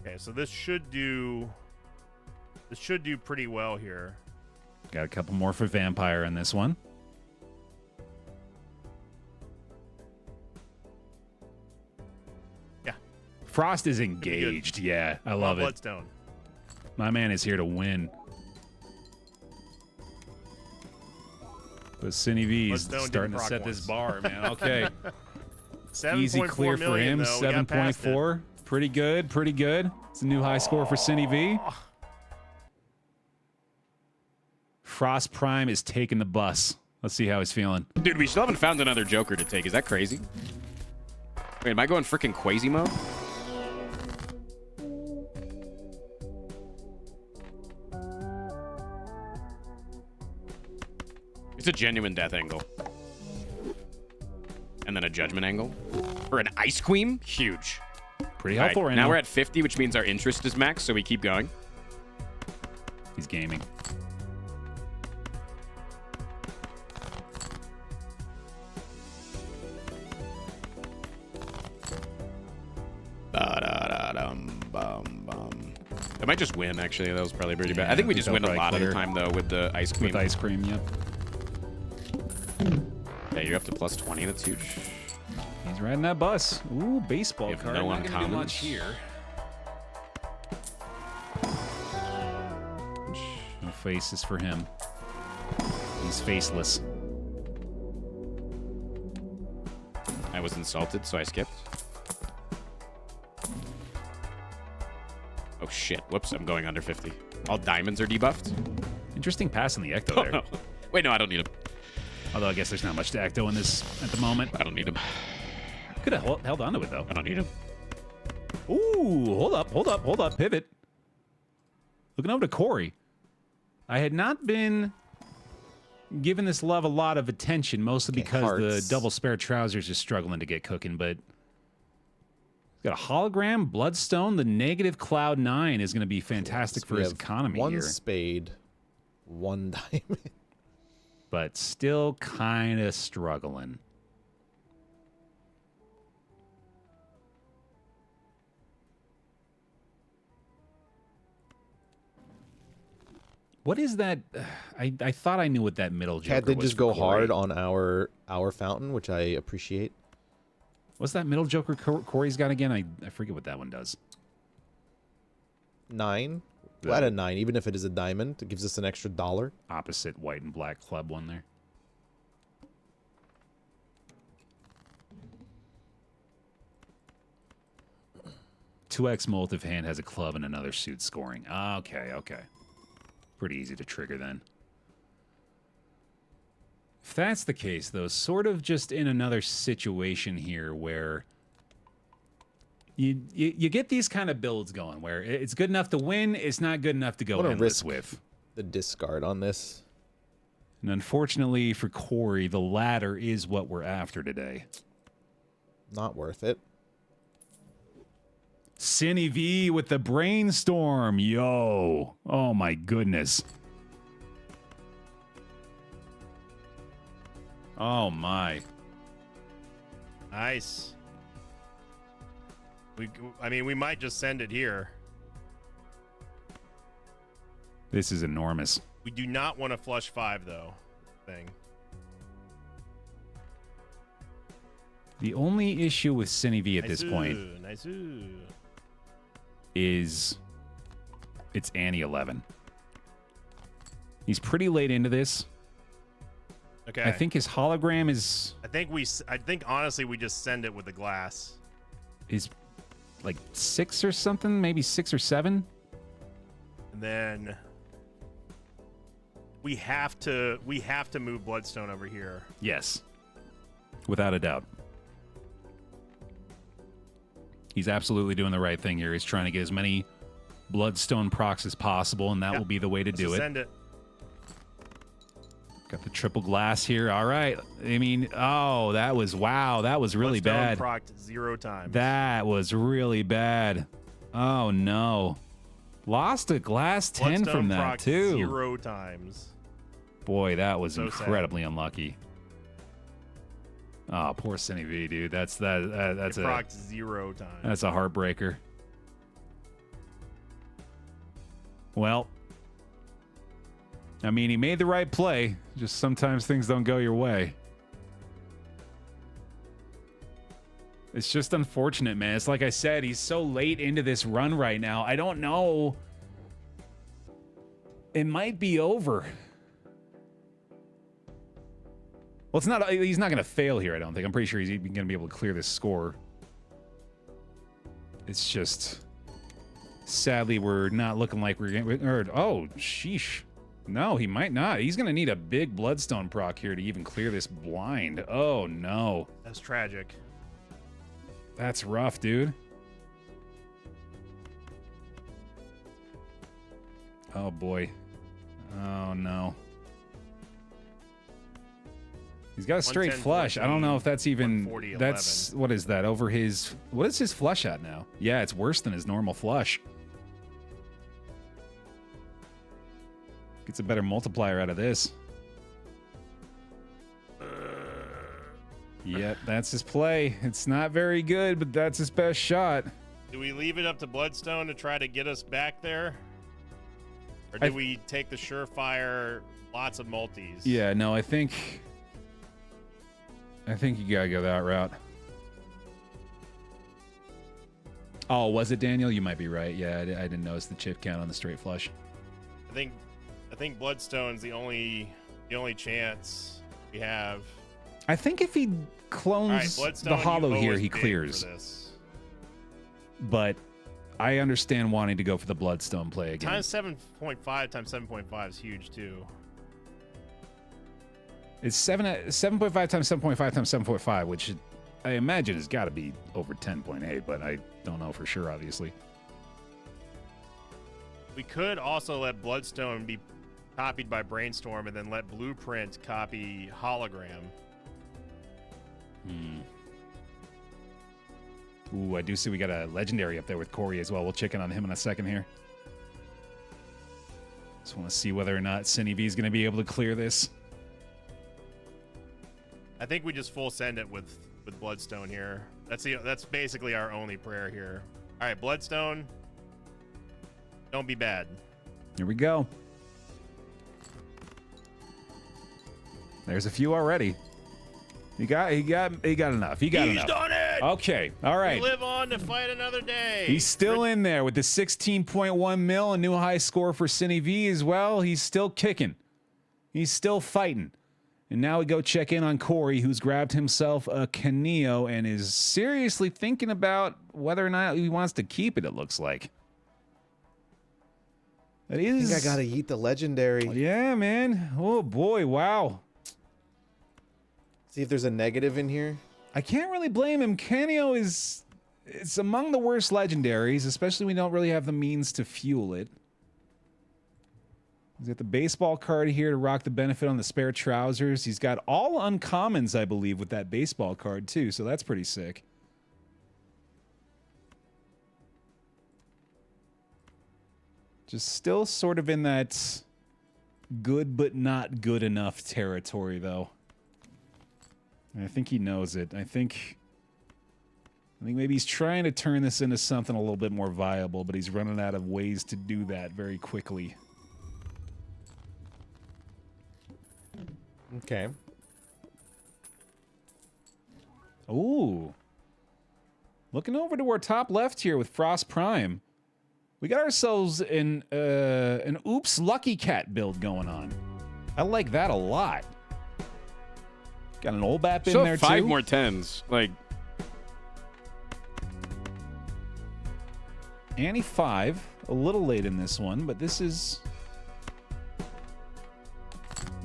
Okay, so this should do pretty well here. Got a couple more for Vampire in this one. Yeah. Frost is good. engaged. Yeah, I love it. Bloodstone. My man is here to win. But Cine V is Bloodstone starting didn't to proc set this once. bar, man. Okay. 7.4 Easy clear for million, him. though. We got past it. 7.4. Pretty good. Pretty good. It's a new high score for Cine V. Frost Prime is taking the bus. Let's see how he's feeling. Dude, we still haven't found another Joker to take. Is that crazy? Wait, am I going freaking Quasi mode? It's a genuine death angle. And then a judgment angle. For an Ice Queen? Huge. Pretty All helpful right now now. we're at 50, which means our interest is max, so we keep going. He's gaming. I might just win, actually. That was probably pretty bad. Yeah, I think we I think just they'll win a probably lot of the clear. time, though, with the Ice Queen. With ice cream, yep. Yeah, you're up to plus 20. That's huge. He's riding that bus. Ooh, baseball You have card. no Not gonna do uncommons. much here. No faces for him. He's faceless. I was insulted, so I skipped. Oh, shit. Whoops, I'm going under 50. All diamonds are debuffed? Interesting pass in the Ecto Oh, there. no. Wait, no, I don't need him. Although I guess there's not much to Ecto in this at the moment. I don't need him. Could have held on to it though. I don't need him. Ooh, hold up. Pivot. Looking over to Corey. I had not been giving this love a lot of attention, mostly because the hearts. double spare trousers is struggling to get cooking, but got a hologram, Bloodstone, the negative Cloud 9 is going to be fantastic for We his have economy one here. spade, one diamond. But still kind of struggling. What is that? I thought I knew what that middle joker Cat did was just for go hard Corey. on our fountain, which I appreciate. What's that middle joker Corey's got again? I forget what that one does. 9. We'll add a 9, even if it is a diamond. It gives us an extra $1. Opposite white and black club one there. Two X molt if hand has a club and another suit scoring. Okay, okay. Pretty easy to trigger then. If that's the case, though, sort of just in another situation here where you get these kind of builds going where it's good enough to win, it's not good enough to go endless risk with. the discard on this. And unfortunately for Corey, the latter is what we're after today. Not worth it. Cinny V with the brainstorm. Yo. Oh my goodness. Oh my. Nice. I mean, we might just send it here. This is enormous. We do not want to flush 5 though. Thing. The only issue with Cinny V at this point Nice. is it's Annie 11. He's pretty late into this. Okay. I think his hologram is I think honestly we just send it with the glass. like 6 or something, maybe 6 or 7. And then we have to move Bloodstone over here. Yes. Without a doubt. He's absolutely doing the right thing here. He's trying to get as many Bloodstone procs as possible, and that will be the way to do it. Send it. Got the triple glass here. All right. I mean, oh, that was, wow, that was really Bloodstone bad. procced 0 times. That was really bad. Oh, no. Lost a glass 10 Bloodstone from that, procced too. 0 times. Boy, that was So incredibly unlucky. Oh, poor Cinny V, dude. That's It procced 0 times. That's a heartbreaker. Well, I mean, he made the right play. Just sometimes things don't go your way. It's just unfortunate, man. It's like I said, he's so late into this run right now. I don't know. It might be over. Well, it's not. He's not going to fail here, I don't think. I'm pretty sure he's going to be able to clear this score. It's just, sadly, we're not looking like we're getting. Oh, sheesh. No, he might not. He's going to need a big Bloodstone proc here to even clear this blind. Oh, no. That's tragic. That's rough, dude. Oh, boy. Oh, no. He's got a straight 110, flush. I don't know if that's even... 140, That's... What is that? Over his... What is his flush at now? Yeah, it's worse than his normal flush. Gets a better multiplier out of this. Yep, that's his play. It's not very good, but that's his best shot. Do we leave it up to Bloodstone to try to get us back there? Or do we take the surefire lots of multis? Yeah, no, I think you gotta go that route. Oh, was it Daniel? You might be right. Yeah, I didn't notice the chip count on the straight flush. I think Bloodstone's the only chance we have. I think if he clones the hollow here, he clears. But I understand wanting to go for the Bloodstone play again. Times 7.5 times 7.5 is huge too. It's 7.5 times 7.5 times 7.5, which I imagine has got to be over 10.8, but I don't know for sure, obviously. We could also let Bloodstone be copied by Brainstorm and then let Blueprint copy Hologram. Ooh, I do see we got a legendary up there with Corey as well. We'll check in on him in a second here. Just want to see whether or not Cinny V is going to be able to clear this. I think we just full send it with Bloodstone here. That's basically our only prayer here. All right, Bloodstone, don't be bad. Here we go. There's a few already. He got enough. He got enough. He's done it. Okay, all right. We live on to fight another day. He's still in there with the 16.1 mil, a new high score for Cine V as well. He's still kicking. He's still fighting. And now we go check in on Corey, who's grabbed himself a Caneo and is seriously thinking about whether or not he wants to keep it, it looks like. That is... I think I gotta eat the legendary. Yeah, man. Oh, boy. Wow. See if there's a negative in here. I can't really blame him. Caneo is... It's among the worst legendaries, especially when we don't really have the means to fuel it. He's got the baseball card here to rock the benefit on the spare trousers. He's got all uncommons, I believe, with that baseball card, too, so that's pretty sick. Just still sort of in that good but not good enough territory, though. And I think he knows it. I think maybe he's trying to turn this into something a little bit more viable, but he's running out of ways to do that very quickly. Okay. Ooh. Looking over to our top left here with Frost Prime. We got ourselves an Oops Lucky Cat build going on. I like that a lot. Got an old BAP in there, too. 5 more 10s. Like... Annie 5. A little late in this one, but this is...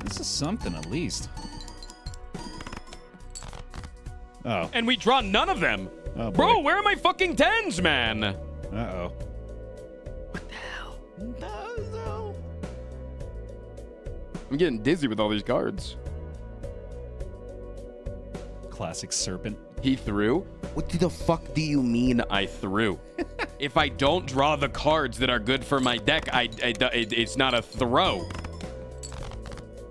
This is something, at least. Oh. And we draw none of them. Oh, boy. Bro, where are my fucking 10s, man? Uh-oh. What the hell? No. I'm getting dizzy with all these cards. Classic Serpent. He threw? What the fuck do you mean I threw? If I don't draw the cards that are good for my deck, it's not a throw.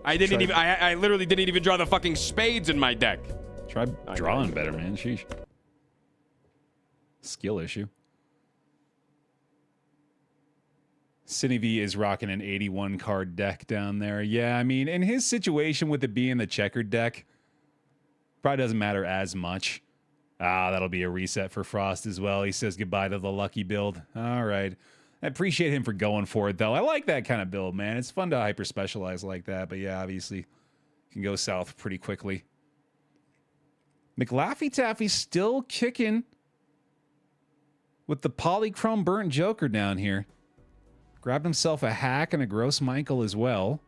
I didn't even. I literally didn't even draw the fucking spades in my deck. Try drawing better, man. Sheesh. Skill issue. Cine V is rocking an 81 card deck down there. Yeah, I mean, in his situation with it being the checkered deck, probably doesn't matter as much. Ah, that'll be a reset for Frost as well. He says goodbye to the lucky build. All right. I appreciate him for going for it, though. I like that kind of build, man. It's fun to hyper-specialize like that, but yeah, obviously, can go south pretty quickly. McLaffy-Taffy's still kicking with the Polychrome Burnt Joker down here. Grabbed himself a Hack and a Gross Michael as well.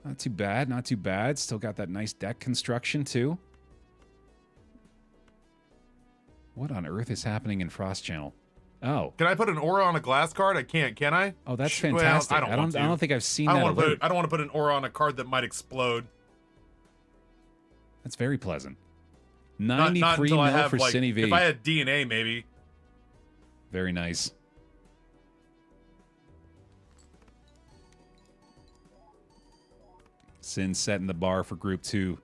Not too bad, not too bad. Still got that nice deck construction, too. What on earth is happening in Frost Channel? Oh. Can I put an aura on a glass card? I can't, can I? Oh, that's fantastic. Well, I don't think I've seen that. I don't want to put an aura on a card that might explode. That's very pleasant. 93 mil for like, Cine V. If I had DNA, maybe. Very nice. Sin setting the bar for Group 2.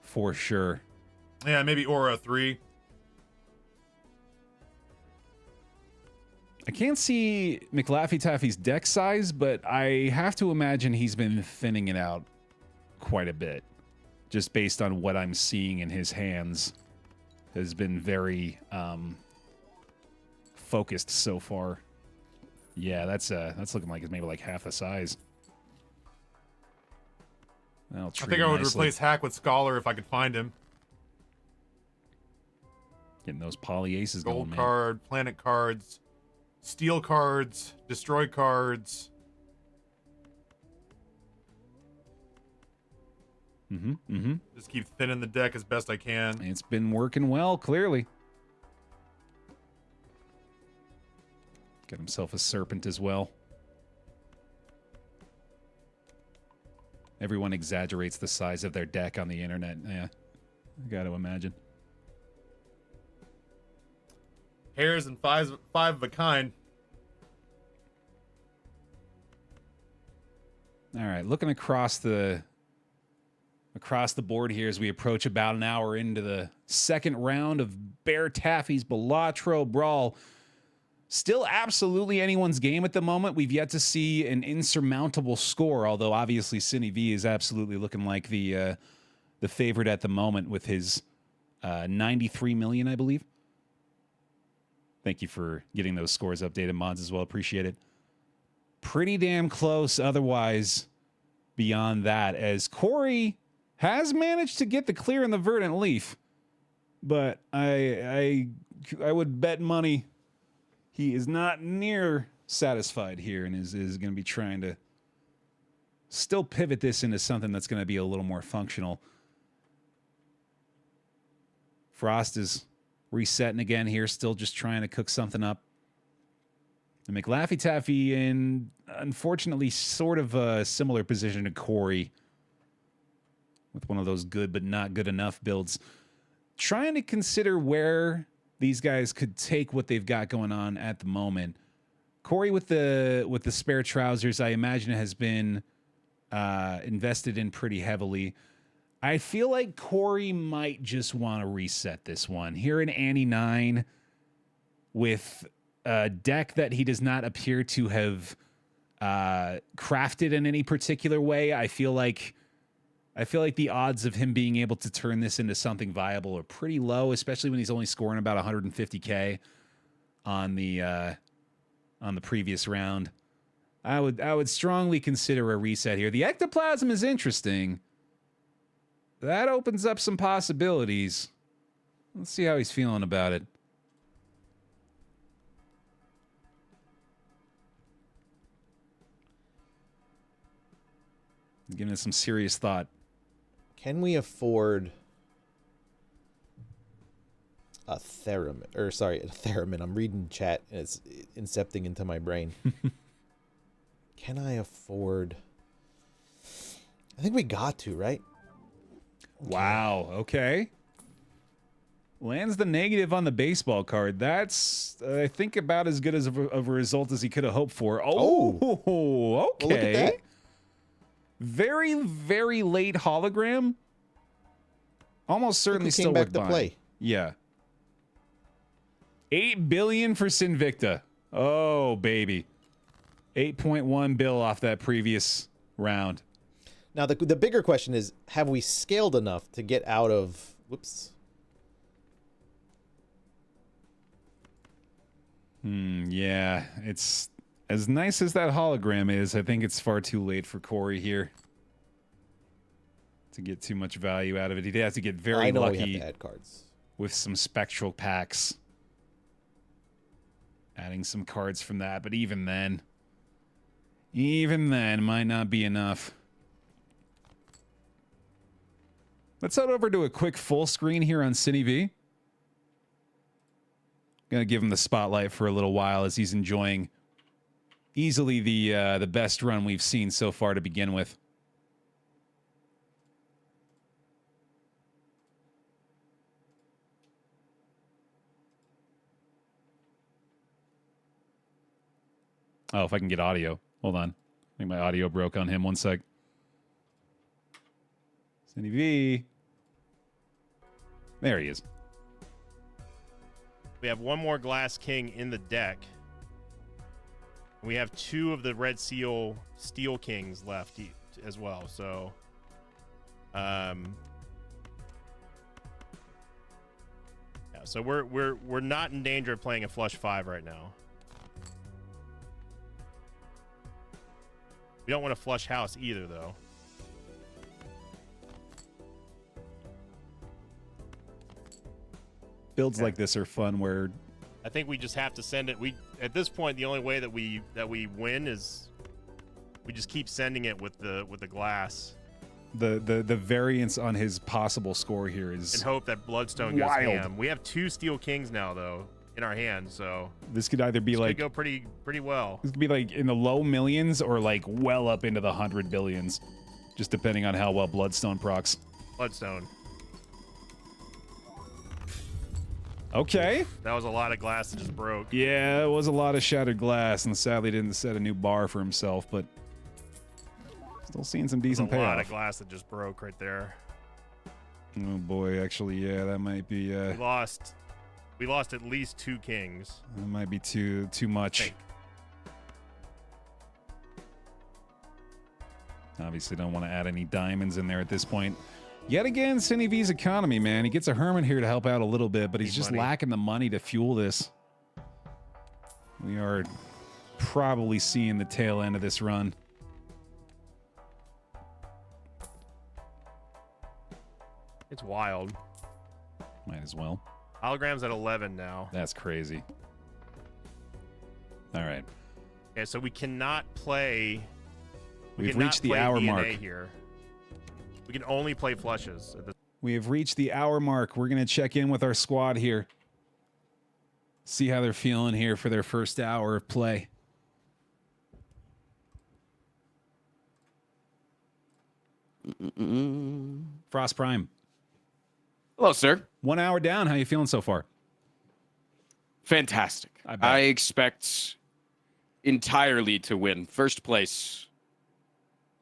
For sure. Yeah, maybe aura 3. I can't see McLaffy-Taffy's deck size, but I have to imagine he's been thinning it out quite a bit. Just based on what I'm seeing in his hands. Has been very focused so far. Yeah, that's looking like it's maybe like half the size. I think I would replace Hack with Scholar if I could find him. Getting those poly aces going, Gold man. card, planet cards, steel cards, destroy cards. Just keep thinning the deck as best I can. It's been working well, clearly. Got himself a Serpent as well. Everyone exaggerates the size of their deck on the internet. Yeah, I got to imagine. Hairs and five of a kind. All right, looking across the board here as we approach about an hour into the second round of BaerTaffy's Balatro Brawl. Still absolutely anyone's game at the moment. We've yet to see an insurmountable score, although obviously Cine V is absolutely looking like the favorite at the moment with his 93 million, I believe. Thank you for getting those scores updated, mods, as well. Appreciate it. Pretty damn close otherwise beyond that, as Corey has managed to get the clear in the Verdant Leaf, but I would bet money he is not near satisfied here and is going to be trying to still pivot this into something that's going to be a little more functional. Frost is resetting again here, still just trying to cook something up. And McLaffy Taffy in, unfortunately, sort of a similar position to Corey with one of those good but not good enough builds. Trying to consider where these guys could take what they've got going on at the moment. Corey with the spare trousers, I imagine, has been invested in pretty heavily. I feel like Corey might just want to reset this one. Here in Annie 9 with a deck that he does not appear to have crafted in any particular way. I feel like the odds of him being able to turn this into something viable are pretty low, especially when he's only scoring about 150K on the previous round. I would strongly consider a reset here. The ectoplasm is interesting. That opens up some possibilities. Let's see how he's feeling about it. Giving it some serious thought. Can we afford a theremin? Or sorry, a theremin. I'm reading chat and it's incepting into my brain. Can I afford? I think we got to, right? Wow. Okay. Lands the negative on the baseball card. That's, I think, about as good as of a result as he could have hoped for. Oh, okay. Well, look at that. Very, very late hologram. Almost certainly still came back worth to buying. play. Yeah. 8 billion for Sinvicta. Oh, baby. 8.1 bill off that previous round. Now, the bigger question is, have we scaled enough to get out of... Whoops. Yeah, it's as nice as that hologram is. I think it's far too late for Corey here to get too much value out of it. He'd have to get very we have lucky to add cards. with some spectral packs. Adding some cards from that, but even then might not be enough. Let's head over to a quick full screen here on Cine V. Gonna give him the spotlight for a little while as he's enjoying easily the best run we've seen so far to begin with. Oh, if I can get audio. Hold on. I think my audio broke on him. One sec. Cine V. There he is. We have one more Glass King in the deck. We have 2 of the Red Seal Steel Kings left as well. So, yeah. So we're not in danger of playing a flush 5 right now. We don't want to flush house either, though. Builds like this are fun where I think we just have to send it. At this point, the only way that we win is we just keep sending it with the glass. the variance on his possible score here is And hope that Bloodstone goes wild. ham. We have 2 Steel Kings now, though, in our hands, so this could either be this like could go pretty well. this could be like in the low millions or like well up into the 100 billions, just depending on how well Bloodstone procs. Bloodstone. Okay. That was a lot of glass that just broke. Yeah, it was a lot of shattered glass, and sadly didn't set a new bar for himself, but still seeing some There's a decent lot of payoff. glass that just broke right there. Oh boy, actually, yeah, that might be. We lost We lost at least 2 kings. That might be too much. Think. Obviously, don't want to add any diamonds in there at this point. Yet again, Cine V's economy, man. He gets a hermit here to help out a little bit, but he's just lacking the money to fuel this. We are probably seeing the tail end of this run. It's wild. Might as well. Hologram's at 11 now. That's crazy. All right. Okay, so we cannot play. We've reached the hour mark here. We can only play flushes. We have reached the hour mark. We're going to check in with our squad here. See how they're feeling here for their first hour of play. Frost Prime. Hello, sir. 1 hour down. How you feeling so far? Fantastic. I expect entirely to win. First place.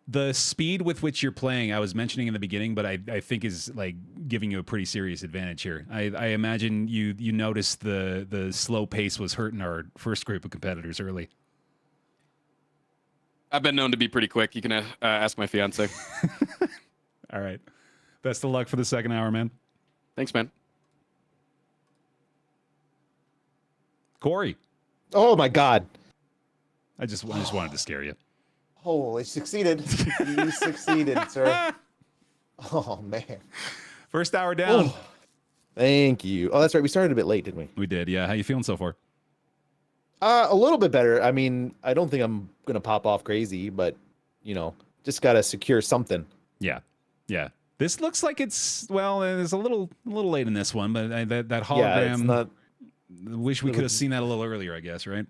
The speed with which you're playing, I was mentioning in the beginning, but I think is like giving you a pretty serious advantage here. I imagine you noticed the slow pace was hurting our first group of competitors early. I've been known to be pretty quick. You can ask my fiance. All right. Best of luck for the second hour, man. Thanks, man. Corey. Oh my God. I just wanted to scare you. Holy, succeeded. You succeeded, sir. Oh, man. First hour down. Oh, thank you. Oh, that's right. We started a bit late, didn't we? We did, yeah. How you feeling so far? A little bit better. I mean, I don't think I'm going to pop off crazy, but, you know, just got to secure something. Yeah. Yeah. This looks like it's, well, it's a little late in this one, but that hologram, Yeah, it's not... wish we could have seen that a little earlier, I guess, right?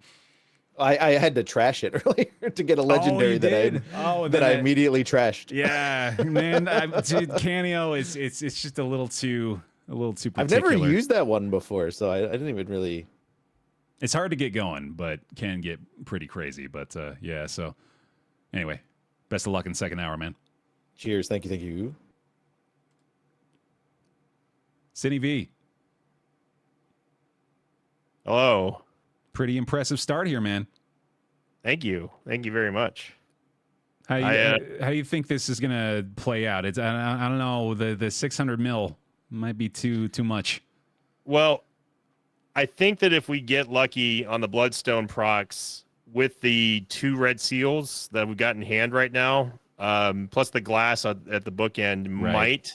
I had to trash it earlier to get a legendary that I immediately trashed. Yeah, man, dude, Canio is it's just a little too particular. I've never used that one before, so I didn't even really. It's hard to get going, but can get pretty crazy. But yeah, so anyway, best of luck in second hour, man. Cheers, thank you. Cine V. Hello. Pretty impressive start here, man. Thank you very much. How you think this is gonna play out? It's I don't know, the 600 mil might be too much. Well, I think that if we get lucky on the Bloodstone procs with the 2 red seals that we've got in hand right now, plus the glass at the bookend might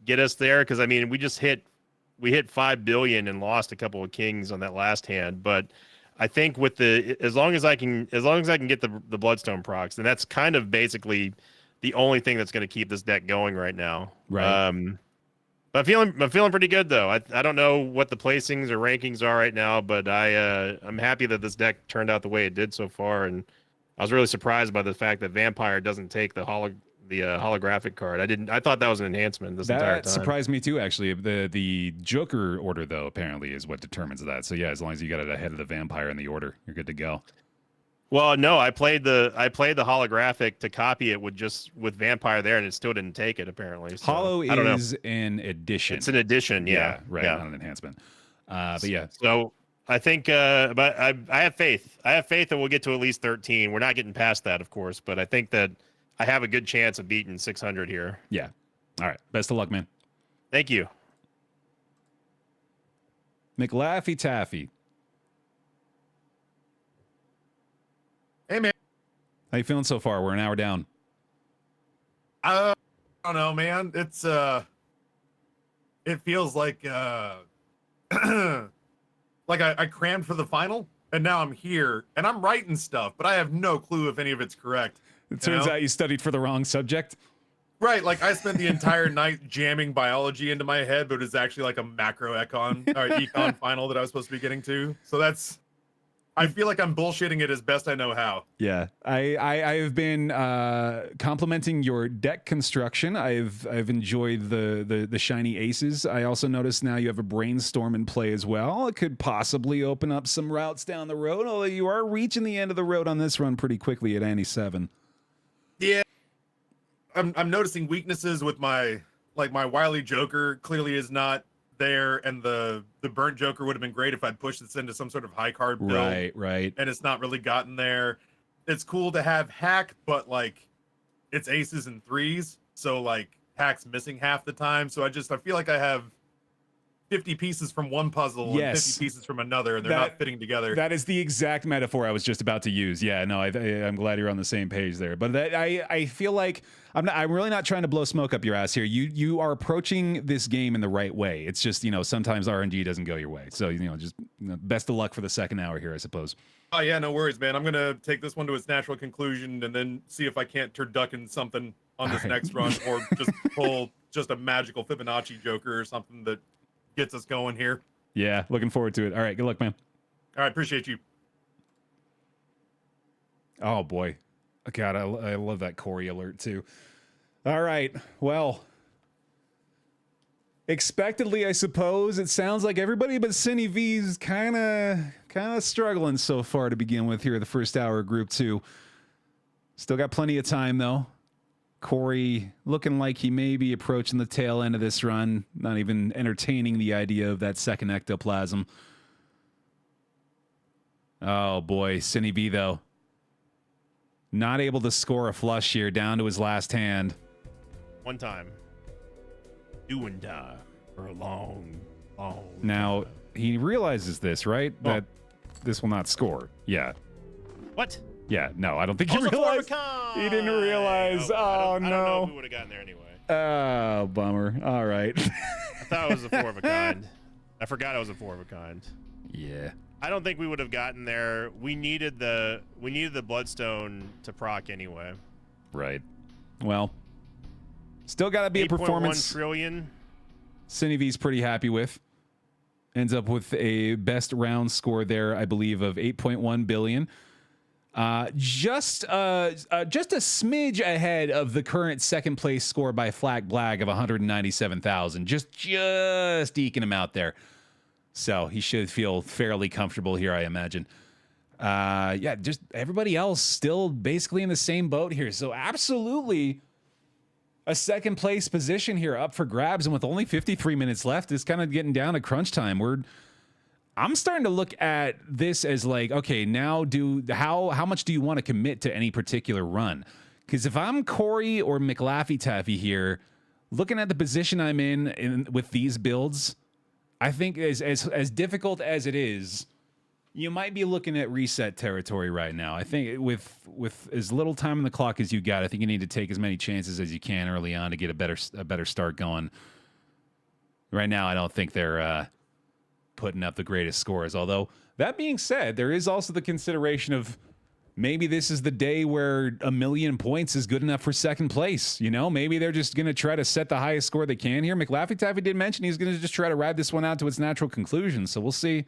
get us there. Because I mean, we hit 5 billion and lost a couple of kings on that last hand, but I think with as long as I can get the Bloodstone procs, then that's kind of basically the only thing that's going to keep this deck going right now. Right. But I'm feeling pretty good though. I don't know what the placings or rankings are right now, but I'm happy that this deck turned out the way it did so far, and I was really surprised by the fact that Vampire doesn't take the holographic card. I thought that was an enhancement this entire time. That surprised me too, actually. The Joker order, though, apparently is what determines that. So yeah, as long as you got it ahead of the Vampire in the order, you're good to go. Well, no, I played the holographic to copy it with Vampire there, and it still didn't take it apparently. So, Holo I don't know. is an addition. It's an addition, yeah, right, yeah. not an enhancement. But yeah. So I think, but I have faith. I have faith that we'll get to at least 13. We're not getting past that, of course, but I think that I have a good chance of beating 600 here. Yeah. All right. Best of luck, man. Thank you. McLaffy Taffy. Hey, man. How you feeling so far? We're an hour down. I don't know, man. It's it feels like like I crammed for the final, and now I'm here, and I'm writing stuff, but I have no clue if any of it's correct. It turns out you studied for the wrong subject. Right, like I spent the entire night jamming biology into my head, but it was actually like a macro econ final that I was supposed to be getting to. So I feel like I'm bullshitting it as best I know how. Yeah, I've been complimenting your deck construction. I've enjoyed the shiny aces. I also noticed now you have a brainstorm in play as well. It could possibly open up some routes down the road, although you are reaching the end of the road on this run pretty quickly at Annie 7. Yeah, I'm noticing weaknesses with my Wily Joker. Clearly is not there, and the burnt Joker would have been great if I'd pushed this into some sort of high card build. Right. And it's not really gotten there. It's cool to have hack, but like it's aces and threes, so like hack's missing half the time. So I feel like I have 50 pieces from one puzzle and 50 pieces from another, and they're not fitting together. That is the exact metaphor I was just about to use. Yeah, no, I'm glad you're on the same page there. But I feel like I'm really not trying to blow smoke up your ass here. You are approaching this game in the right way. It's just, sometimes RNG doesn't go your way. So, just best of luck for the second hour here, I suppose. Oh yeah, no worries, man. I'm gonna take this one to its natural conclusion and then see if I can't turducken something on this next run, or just pull just a magical Fibonacci Joker or something that gets us going here. Yeah, looking forward to it. All right, good luck, man. All right, appreciate you. Oh boy, God, I love that Corey alert too. All right, well, expectedly, I suppose it sounds like everybody but Cinny V's kind of struggling so far to begin with here. The first hour of Group 2. Still got plenty of time though. Corey looking like he may be approaching the tail end of this run, not even entertaining the idea of that second ectoplasm. Oh boy, Cinny V though. Not able to score a flush here, down to his last hand. One time. Doing time for a long Now, time. he realizes this, right? Oh. That this will not score. Yeah. What? Yeah, no, I don't think he Also realized. four of a kind. He didn't realize. I don't know no. if we would have gotten there anyway. Oh, bummer. All right. I thought it was a 4 of a kind. I forgot it was a 4 of a kind. Yeah. I don't think we would have gotten there. We needed the Bloodstone to proc anyway. Right. Well, still got to be a performance. 8.1 trillion. Cinny V's pretty happy with. Ends up with a best round score there, I believe, of 8.1 billion. Just a smidge ahead of the current second place score by Flack Black of 197,000. Just eking him out there. So he should feel fairly comfortable here, I imagine. Yeah, just everybody else still basically in the same boat here. So absolutely a second place position here up for grabs. And with only 53 minutes left, it's kind of getting down to crunch time. I'm starting to look at this as like, okay, now how much do you want to commit to any particular run? Because if I'm Corey or McLaffy here, looking at the position I'm in with these builds, I think as difficult as it is, you might be looking at reset territory right now. I think with as little time on the clock as you got, I think you need to take as many chances as you can early on to get a better start going. Right now, I don't think they're putting up the greatest scores. Although, that being said, there is also the consideration of maybe this is the day where 1 million points is good enough for second place. Maybe they're just going to try to set the highest score they can here. McLaffy did mention he's going to just try to ride this one out to its natural conclusion. So we'll see.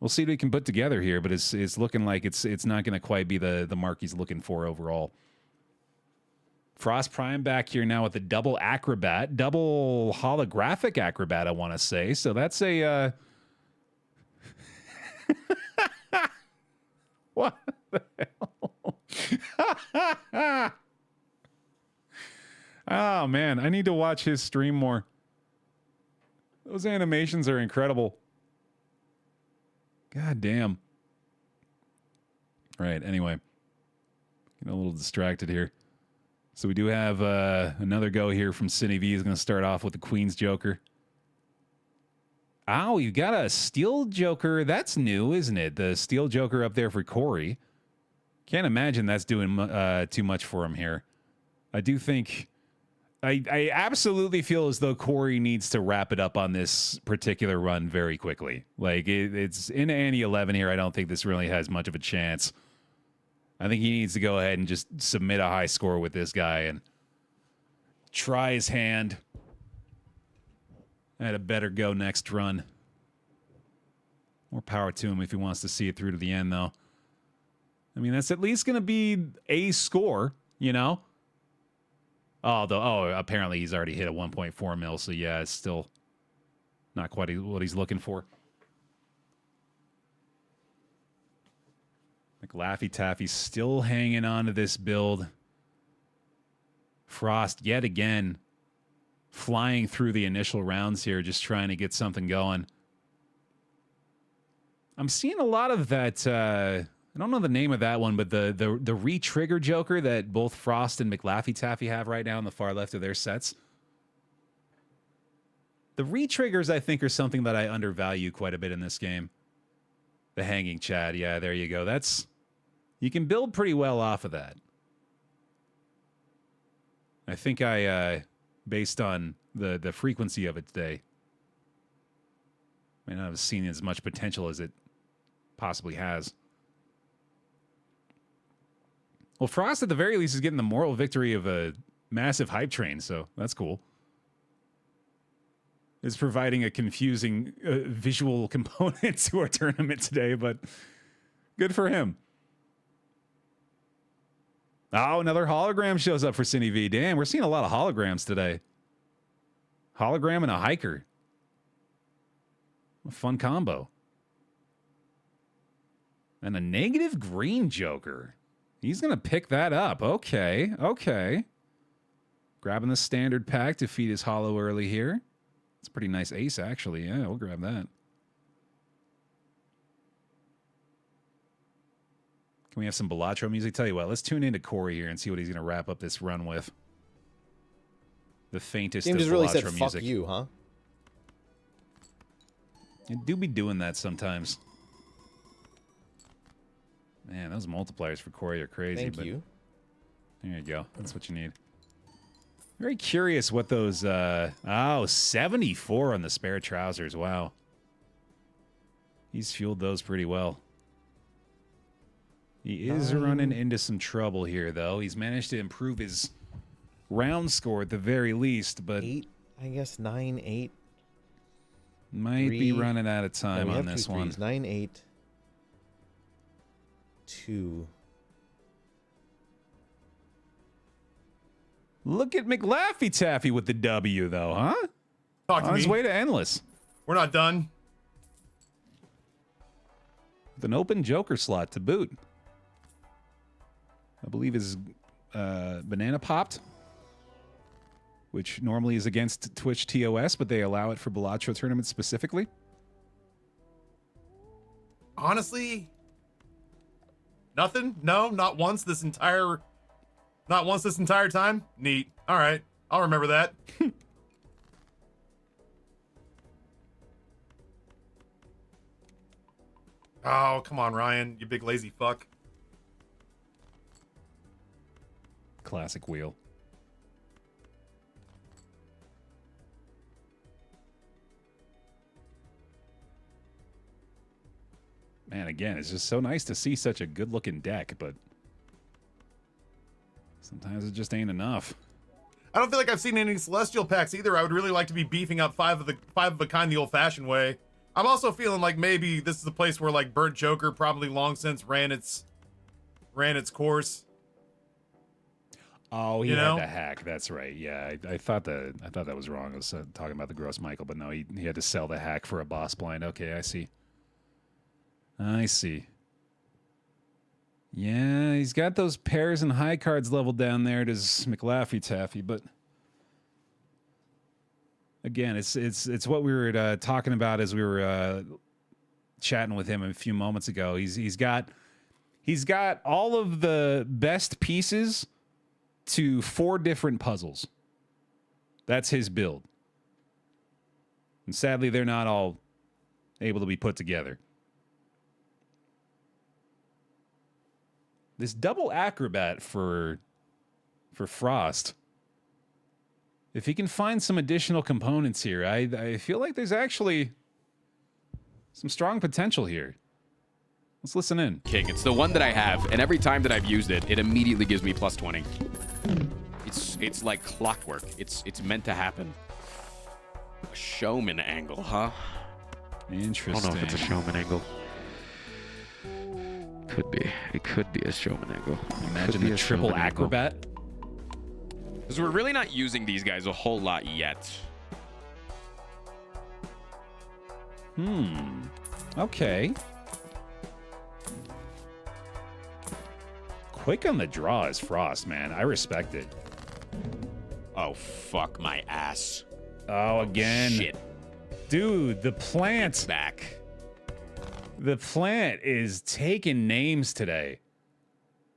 We'll see what he can put together here, but it's looking like it's not going to quite be the mark he's looking for overall. Frost Prime back here now with the double holographic acrobat, I want to say. So that's a what the hell? Oh man, I need to watch his stream more. Those animations are incredible. God damn. Right, anyway. Getting a little distracted here. So we do have another go here from Cinny V. He's going to start off with the Queen's Joker. Oh, you got a Steel Joker. That's new, isn't it? The Steel Joker up there for Corey. Can't imagine that's doing too much for him here. I do think... I absolutely feel as though Corey needs to wrap it up on this particular run very quickly. Like, it's in Annie 11 here. I don't think this really has much of a chance. I think he needs to go ahead and just submit a high score with this guy and try his hand at a better go next run. More power to him if he wants to see it through to the end, though. I mean, that's at least going to be a score, apparently he's already hit a 1.4 mil, so yeah, it's still not quite what he's looking for. McLaffy still hanging on to this build. Frost yet again flying through the initial rounds here, just trying to get something going. I'm seeing a lot of that. I don't know the name of that one, but the re-trigger Joker that both Frost and McLaffy have right now on the far left of their sets. The re-triggers, I think, are something that I undervalue quite a bit in this game. The hanging Chad, yeah, there you go. You can build pretty well off of that. I think based on the frequency of it today, may not have seen as much potential as it possibly has. Well, Frost at the very least is getting the moral victory of a massive hype train, so that's cool. It's providing a confusing visual component to our tournament today, but good for him. Oh, another hologram shows up for Cine V. Damn, we're seeing a lot of holograms today. Hologram and a hiker. A fun combo. And a negative green Joker. He's going to pick that up. Okay, okay. Grabbing the standard pack to feed his holo early here. It's a pretty nice ace, actually. Yeah, we'll grab that. Can we have some Balatro music? Tell you what, let's tune into Corey here and see what he's going to wrap up this run with. The faintest Game of just really Balatro said, music. fuck you, huh? You do be doing that sometimes. Man, those multipliers for Corey are crazy. Thank you. There you go. That's what you need. Very curious what those... 74 on the spare trousers. Wow. He's fueled those pretty well. He is running into some trouble here, though. He's managed to improve his round score at the very least, but... 8, I guess 9, 8. Might be running out of time on this one. 9, 8, 2. Look at McLaffy with the W, though, huh? Talk to On his me. way to endless. We're not done. With an open Joker slot to boot. I believe his banana popped, which normally is against Twitch TOS, but they allow it for Balatro tournaments specifically. Honestly, nothing. No, not once this entire time. Neat. All right, I'll remember that. Oh, come on, Ryan, you big lazy fuck. Classic wheel. Man, again, it's just so nice to see such a good-looking deck, but sometimes it just ain't enough. I don't feel like I've seen any Celestial packs either. I would really like to be beefing up five of a kind the old-fashioned way. I'm also feeling like maybe this is a place where like Burnt Joker probably long since ran its course. Oh, he had the hack. That's right. Yeah, I thought that was wrong. I was talking about the Gross Michael, but no, he had to sell the hack for a boss blind. Okay, I see. I see. Yeah, he's got those pairs and high cards leveled down there. Does McLaffy, but again, it's what we were talking about as we were chatting with him a few moments ago. He's got all of the best pieces to 4 different puzzles. That's his build. And sadly, they're not all able to be put together. This double acrobat for Frost. If he can find some additional components here, I feel like there's actually some strong potential here. Let's listen in. King. It's the one that I have, and every time that I've used it, it immediately gives me plus 20. It's like clockwork. It's meant to happen. A showman angle, huh? Interesting. I don't know if it's a showman angle. Could be. It could be a showman angle. Imagine the triple acrobat. Because we're really not using these guys a whole lot yet. Okay. Quick on the draw is Frost, man. I respect it. Oh, fuck my ass. Oh, again. Shit. Dude, the plant. Back. The plant is taking names today.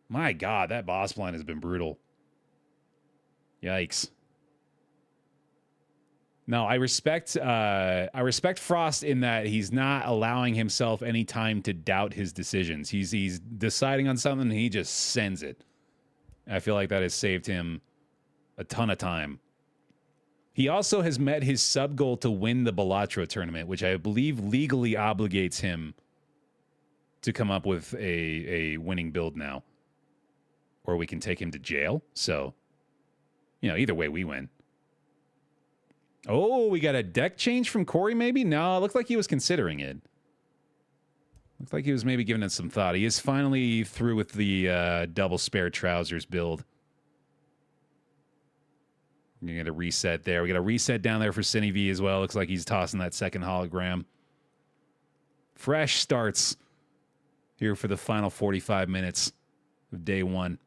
My God, that boss plant has been brutal. Yikes. No, I respect Frost in that he's not allowing himself any time to doubt his decisions. He's deciding on something and he just sends it. I feel like that has saved him a ton of time. He also has met his sub goal to win the Balatro tournament, which I believe legally obligates him to come up with a winning build now. Or we can take him to jail. So, you know, either way we win. Oh, we got a deck change from Corey, maybe? No, it looked like he was considering it. Looked like he was maybe giving it some thought. He is finally through with the double spare trousers build. We're going to get a reset there. We got a reset down there for Cine V as well. Looks like he's tossing that second hologram. Fresh starts here for the final 45 minutes of day one.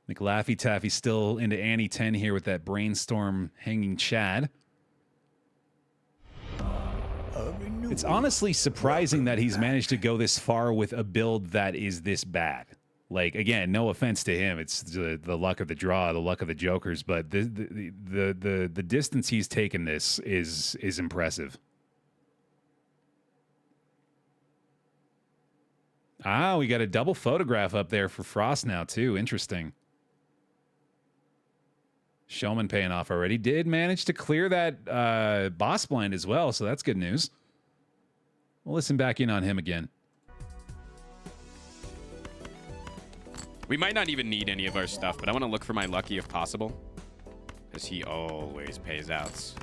McLaffy still into Annie 10 here with that brainstorm hanging Chad. It's honestly surprising that he's managed to go this far with a build that is this bad. Like, again, no offense to him. It's the luck of the draw, the luck of the jokers, but the distance he's taken this is impressive. Ah, we got a double photograph up there for Frost now, too. Interesting. Showman paying off already. Did manage to clear that boss blind as well, so that's good news. We'll listen back in on him again. We might not even need any of our stuff, but I want to look for my lucky if possible. Because he always pays outs.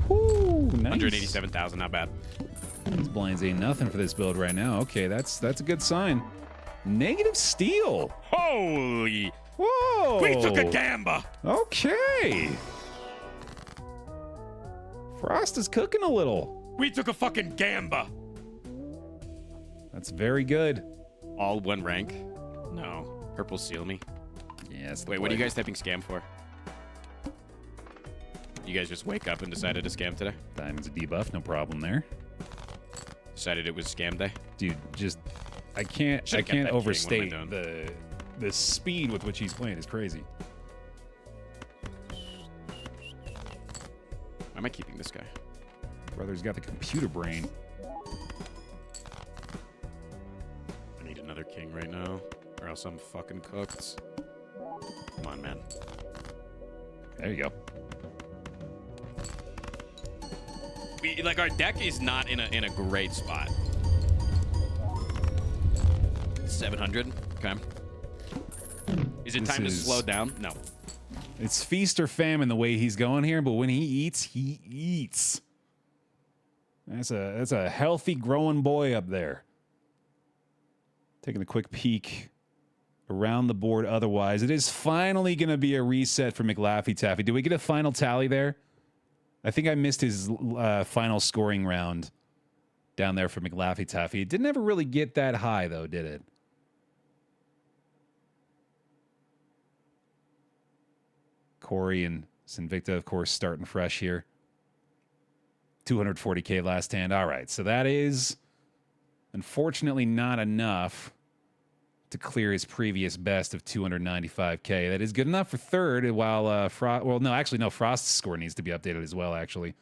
Woo, nice. 187,000, not bad. These blinds ain't nothing for this build right now. Okay, that's a good sign. Negative steal. Holy. Whoa. We took a gamba. Okay. Frost is cooking a little. We took a fucking gamba. That's very good. All one rank? No. Purple seal me. Yes. Wait, what are you guys typing scam for? You guys just wake up and decided to scam today? Diamond's a debuff, no problem there. Decided it was scam day? Dude, just I can't Should've kept that king. overstate What am I doing? the speed with which he's playing is crazy. Why am I keeping this guy? Brother's got the computer brain. I need another king right now, or else I'm fucking cooked. Come on, man. There you go. Like, our deck is not in a great spot. 700. Okay. Is it time to slow down? No. It's feast or famine the way he's going here, but when he eats, he eats. That's a healthy growing boy up there. Taking a quick peek around the board otherwise. It is finally going to be a reset for McLaffy Taffy. Did we get a final tally there? I think I missed his final scoring round down there for McLaffy Taffy. It didn't ever really get that high, though, did it? Corey and Sinvicta, of course, starting fresh here. 240K last hand. All right, so that is unfortunately not enough to clear his previous best of 295K. That is good enough for third, while Frost's score needs to be updated as well, actually.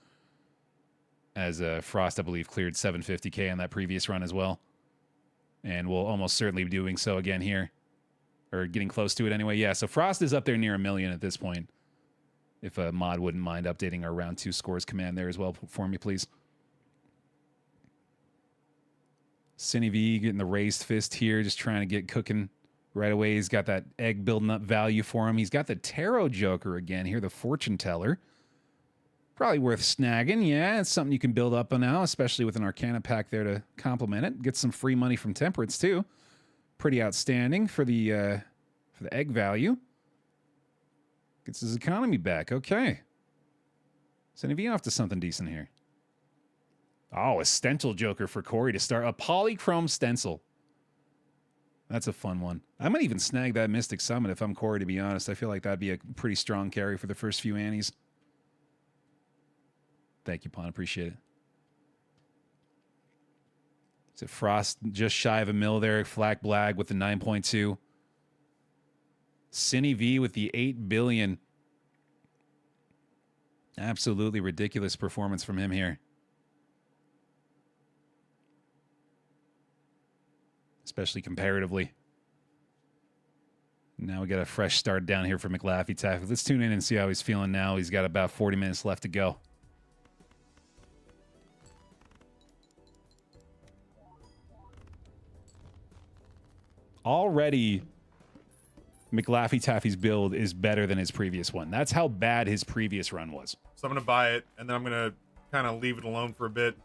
As Frost, I believe, cleared 750K on that previous run as well. And will almost certainly be doing so again here. Or getting close to it anyway. Yeah, so Frost is up there near 1 million at this point. If a mod wouldn't mind updating our round 2 scores command there as well for me, please. Cine V getting the raised fist here, just trying to get cooking right away. He's got that egg building up value for him. He's got the Tarot Joker again here, the Fortune Teller. Probably worth snagging. Yeah, it's something you can build up on now, especially with an Arcana pack there to complement it. Get some free money from Temperance, too. Pretty outstanding for the egg value. Gets his economy back. Okay. Cine V off to something decent here. Oh, a stencil joker for Corey to start. A polychrome stencil. That's a fun one. I might even snag that Mystic Summit if I'm Corey, to be honest. I feel like that'd be a pretty strong carry for the first few Annies. Thank you, Pon. Appreciate it. Is it Frost just shy of a mil there? Flak Blag with the 9.2. Cine V with the 8 billion. Absolutely ridiculous performance from him here. Especially comparatively. Now we got a fresh start down here for McLaffy. Let's tune in and see how he's feeling now. He's got about 40 minutes left to go. Already, McLaffy's build is better than his previous one. That's how bad his previous run was. So I'm going to buy it, and then I'm going to kind of leave it alone for a bit.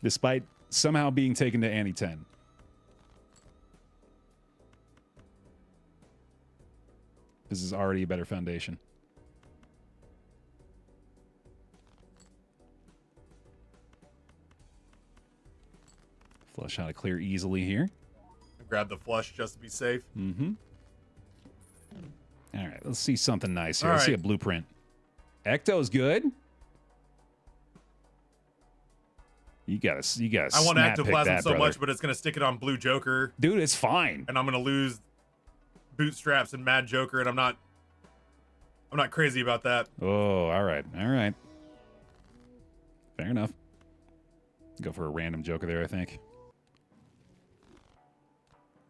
Despite somehow being taken to Annie 10. This is already a better foundation. Flush out a clear easily here. Grab the flush just to be safe. Mm-hmm. All right, let's see something nice here. All Let's see a right. blueprint. Ecto's good. You gotta I want snap pick Ectoplasm that, so brother. much, but it's going to stick it on Blue Joker, Dude, it's fine. and I'm going to lose Bootstraps and Mad Joker, and I'm not crazy about that. Oh, all right. All right. Fair enough. Go for a random Joker there, I think.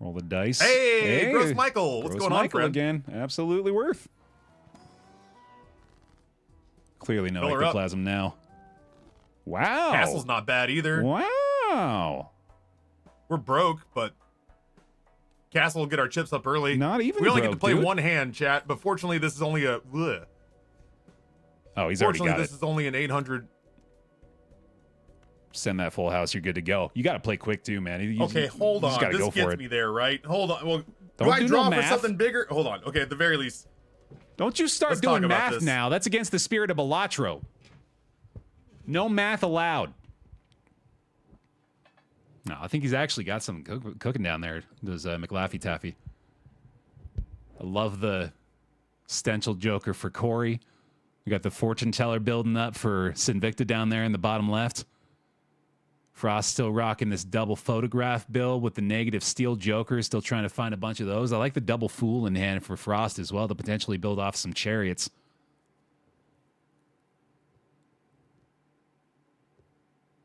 Roll the dice. Hey, Gross Michael. What's Gross going on, Michael friend? again. Absolutely worth. Clearly no Fill her up. ectoplasm now. Wow. Castle's not bad either. Wow. We're broke, but Castle will get our chips up early. Not even We only get broke, to play dude. one hand, chat, but fortunately this is only a... Bleh. Oh, he's already Fortunately, got this it. is only an 800... Send that full house. You're good to go. You got to play quick too, man. You Okay, hold just on. gotta This go for gets it. me there, right? Hold on. Well, do Don't I do draw no for math. something bigger? Hold on. Okay, at the very least. Don't you start Let's talk doing about math this. now. That's against the spirit of Balatro. No math allowed. No, I think he's actually got something cooking down there. Does McLaffy. I love the Stenchel Joker for Corey. We got the Fortune Teller building up for Sinvicta down there in the bottom left. Frost still rocking this double photograph build with the negative steel Joker. Still trying to find a bunch of those. I like the double Fool in hand for Frost as well to potentially build off some chariots.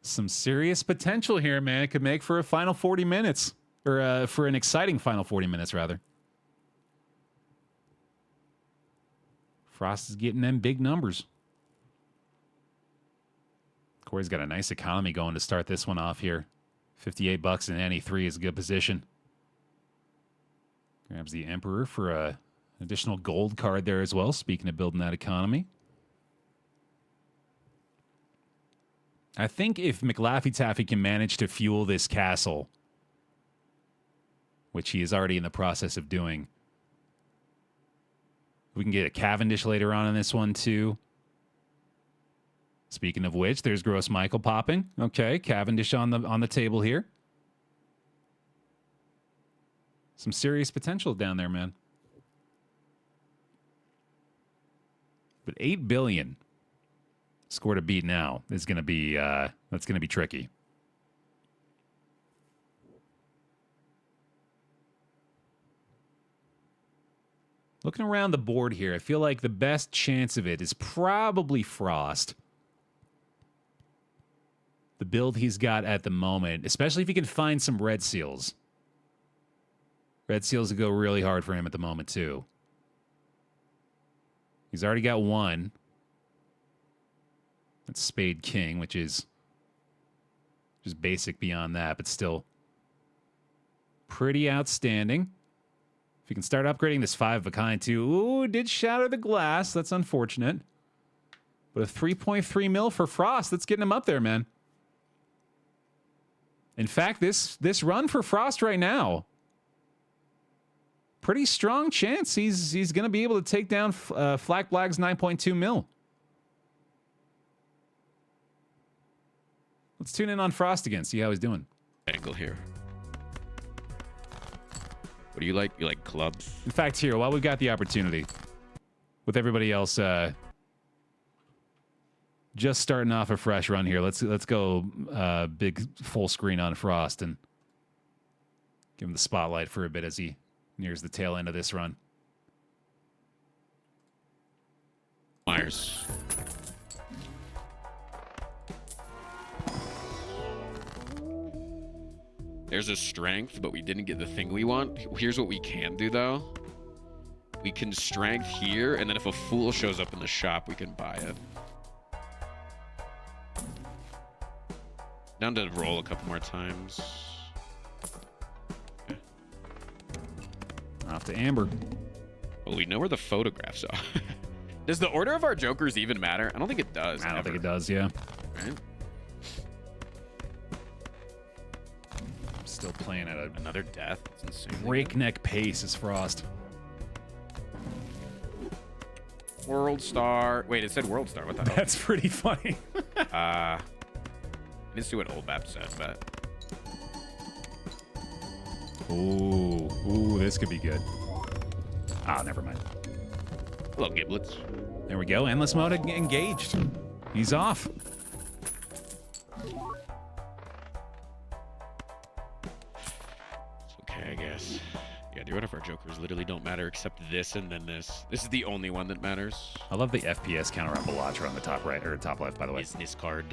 Some serious potential here, man. It could make for a final 40 minutes. Or for an exciting final 40 minutes, rather. Frost is getting them big numbers. Corey's got a nice economy going to start this one off here. $58 in any 3 is a good position. Grabs the Emperor for a additional gold card there as well, speaking of building that economy. I think if McLaffy can manage to fuel this castle, which he is already in the process of doing, we can get a Cavendish later on in this one too. Speaking of which, there's Gross Michael popping. Okay, Cavendish on the table here. Some serious potential down there, man. But 8 billion score to beat now is going to be that's going to be tricky. Looking around the board here, I feel like the best chance of it is probably Frost. The build he's got at the moment, especially if he can find some red seals. Red seals will go really hard for him at the moment, too. He's already got one. That's Spade King, which is just basic beyond that, but still pretty outstanding. If you can start upgrading this 5 of a kind, too. Ooh, it did shatter the glass. That's unfortunate. But a 3.3 mil for Frost. That's getting him up there, man. In fact, this run for Frost right now, pretty strong chance he's going to be able to take down Flak Blag's 9.2 mil. Let's tune in on Frost again, see how he's doing. Angle here. What do you like? You like clubs? In fact, here, while we've got the opportunity, with everybody else just starting off a fresh run here, let's go big full screen on Frost and give him the spotlight for a bit as he nears the tail end of this run. Myers. There's a strength, but we didn't get the thing we want. Here's what we can do, though. We can strength here, and then if a fool shows up in the shop, we can buy it. Down to roll a couple more times. Okay. Off to Amber. Well, we know where the photographs are. Does the order of our jokers even matter? I don't think it does. I don't think it does, yeah. Right? Still playing at Another death. That's insane. breakneck pace as Frost. World Star. Wait, it said World Star. What the hell? That's pretty funny. Let's see what Old Bap said, but Ooh, this could be good. Ah, never mind. hello, Giblets. There we go. Endless mode engaged. He's off. It's okay, I guess. Yeah, the order of our jokers literally don't matter except this and then this. This is the only one that matters. I love the FPS counter on Balatro on the top right or top left, by the way. Business card.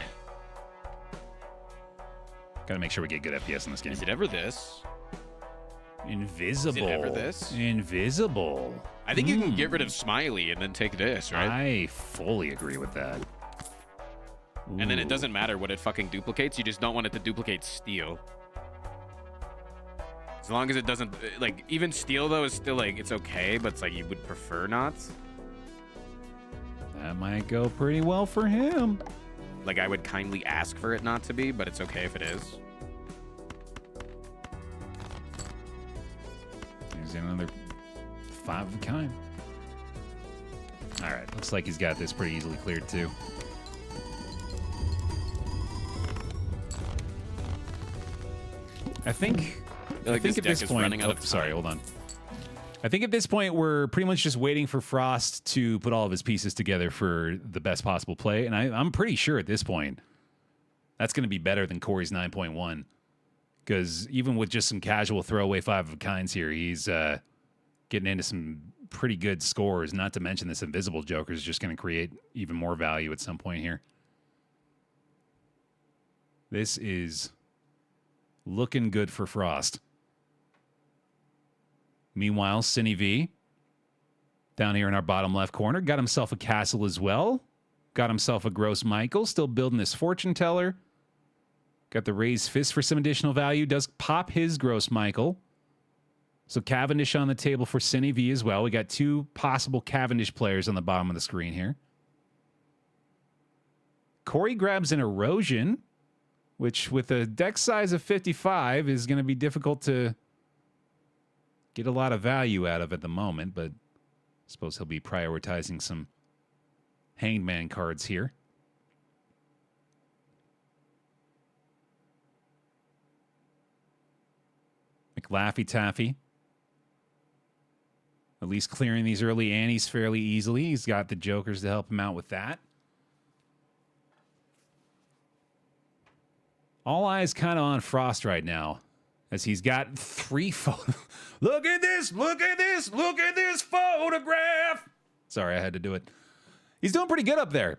Gotta make sure we get good FPS in this game. Is it ever this? Invisible. Is it ever this? Invisible. I think you can get rid of Smiley and then take this, right? I fully agree with that. And then it Ooh. doesn't matter what it fucking duplicates. You just don't want it to duplicate steel. As long as it doesn't, like, even steel, though, is still, like, it's okay, but it's like you would prefer not. That might go pretty well for him. Like, I would kindly ask for it not to be, but it's okay if it is. There's another 5 of a kind. All right, looks like he's got this pretty easily cleared, too. I think Like, this at deck this is point, running out of time. sorry, hold on. I think at this point we're pretty much just waiting for Frost to put all of his pieces together for the best possible play, and I'm pretty sure at this point that's going to be better than Corey's 9.1, because even with just some casual throwaway 5 of a kinds here, he's getting into some pretty good scores. Not to mention this invisible joker is just going to create even more value at some point here. This is looking good for Frost. Meanwhile, Cine V, down here in our bottom left corner, got himself a castle as well. Got himself a Gross Michael, still building his fortune teller. Got the raised fist for some additional value. Does pop his Gross Michael. So Cavendish on the table for Cine V as well. We got 2 possible Cavendish players on the bottom of the screen here. Corey grabs an Erosion, which with a deck size of 55 is going to be difficult to get a lot of value out of at the moment, but I suppose he'll be prioritizing some Hanged Man cards here. McLaffy Taffy. At least clearing these early antes fairly easily. He's got the jokers to help him out with that. All eyes kind of on Frost right now, as he's got 3 photos. Look at this, look at this, look at this photograph. Sorry, I had to do it. He's doing pretty good up there.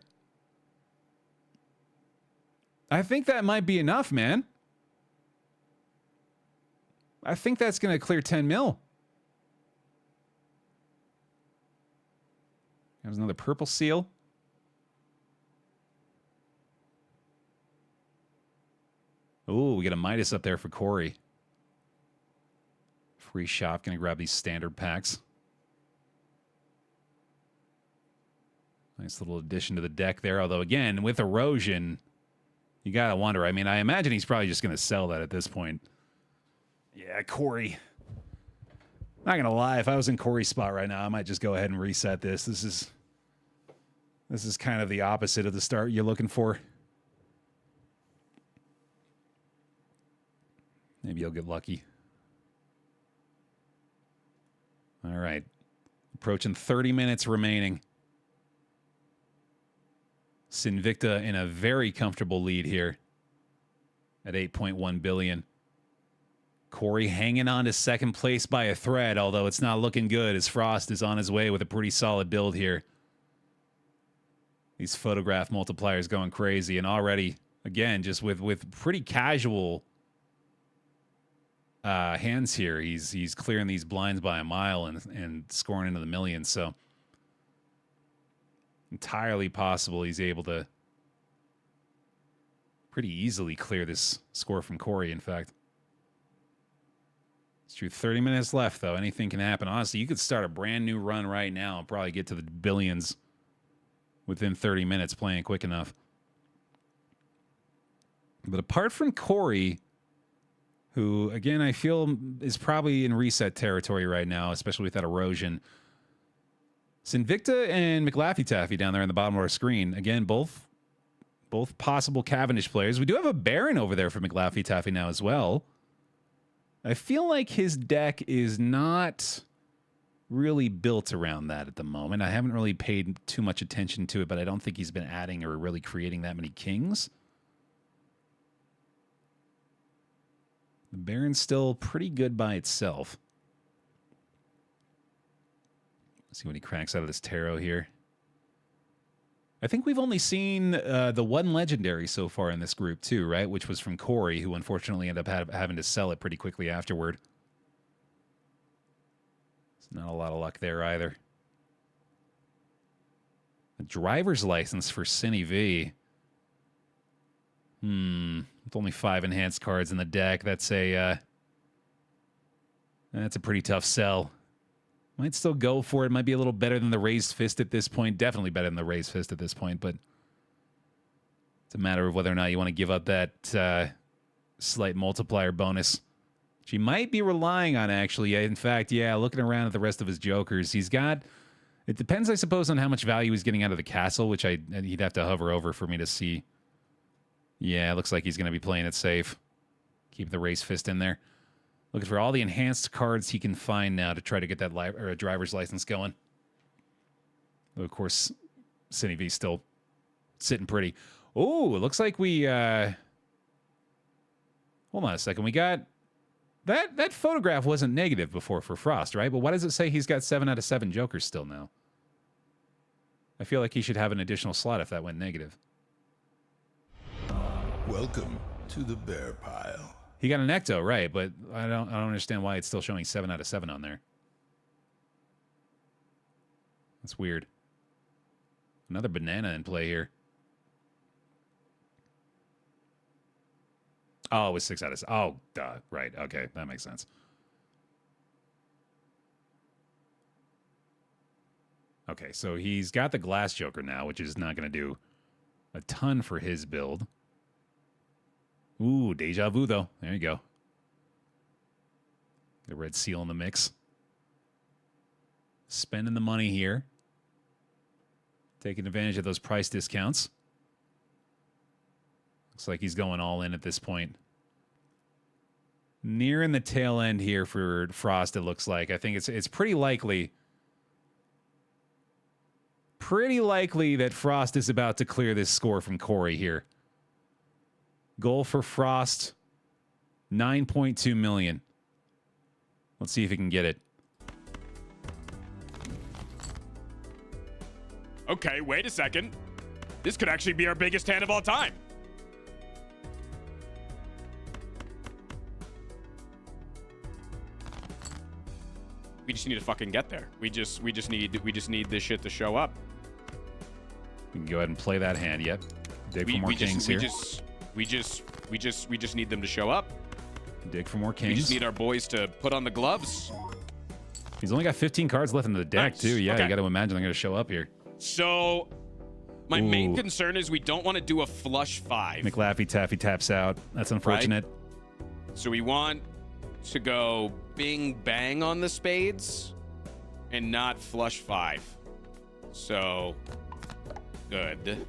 I think that might be enough, man. I think that's going to clear 10 mil. There's another purple seal. Ooh, we got a Midas up there for Corey. Free shop. Gonna grab these standard packs. Nice little addition to the deck there. Although, again, with Erosion, you gotta wonder. I mean, I imagine he's probably just gonna sell that at this point. Yeah, Corey. Not gonna lie, if I was in Corey's spot right now, I might just go ahead and reset this. This is kind of the opposite of the start you're looking for. Maybe you'll get lucky. All right. Approaching 30 minutes remaining. Sinvicta in a very comfortable lead here at 8.1 billion. Corey hanging on to second place by a thread, although it's not looking good as Frost is on his way with a pretty solid build here. These photograph multipliers going crazy, and already, again, just with pretty casual hands here, he's clearing these blinds by a mile and scoring into the millions. So entirely possible he's able to pretty easily clear this score from Corey, in fact. It's true. 30 minutes left, though. Anything can happen. Honestly, you could start a brand new run right now and probably get to the billions within 30 minutes playing quick enough. But apart from Corey, who, again, I feel is probably in reset territory right now, especially with that erosion, Sinvicta and McLaffy down there on the bottom of our screen. Again, both possible Cavendish players. We do have a Baron over there for McLaffy now as well. I feel like his deck is not really built around that at the moment. I haven't really paid too much attention to it, but I don't think he's been adding or really creating that many kings. The Baron's still pretty good by itself. Let's see what he cracks out of this tarot here. I think we've only seen the one legendary so far in this group too, right? Which was from Corey, who unfortunately ended up having to sell it pretty quickly afterward. It's not a lot of luck there either. A driver's license for Cine V. With only 5 enhanced cards in the deck, that's a pretty tough sell. Might still go for it. Might be a little better than the Raised Fist at this point. Definitely better than the Raised Fist at this point, but it's a matter of whether or not you want to give up that slight multiplier bonus, which he might be relying on, actually. In fact, yeah, looking around at the rest of his jokers, he's got... It depends, I suppose, on how much value he's getting out of the castle, which he'd have to hover over for me to see. Yeah, it looks like he's going to be playing it safe. Keep the Raised Fist in there. Looking for all the enhanced cards he can find now to try to get that driver's license going. Though, of course, Cine V's still sitting pretty. Oh, it looks like we... Hold on a second. We got... That photograph wasn't negative before for Frost, right? But why does it say he's got 7 out of 7 jokers still now? I feel like he should have an additional slot if that went negative. Welcome to the bear pile. He got an Ecto, right? But I don't understand why it's still showing 7 out of 7 on there. That's weird. Another banana in play here. Oh, it was 6 out of 7. Oh, duh. Right. Okay, that makes sense. Okay, so he's got the Glass Joker now, which is not going to do a ton for his build. Ooh, Deja Vu, though. There you go. The Red Seal in the mix. Spending the money here. Taking advantage of those price discounts. Looks like he's going all in at this point. Nearing the tail end here for Frost, it looks like. I think it's pretty likely. Pretty likely that Frost is about to clear this score from Corey here. Goal for Frost, 9.2 million. Let's see if he can get it. Okay, wait a second. This could actually be our biggest hand of all time. We just need to fucking get there. We just need this shit to show up. You can go ahead and play that hand. Yep. Dig for more kings here. We just need them to show up. Dig for more kings. We just need our boys to put on the gloves. He's only got 15 cards left in the deck, Nice. too. Yeah, Okay. you got to imagine they're going to show up here. So, my main concern is we don't want to do a flush 5. McLaffy taps out. That's unfortunate. So we want to go bing bang on the spades and not flush 5. So, good.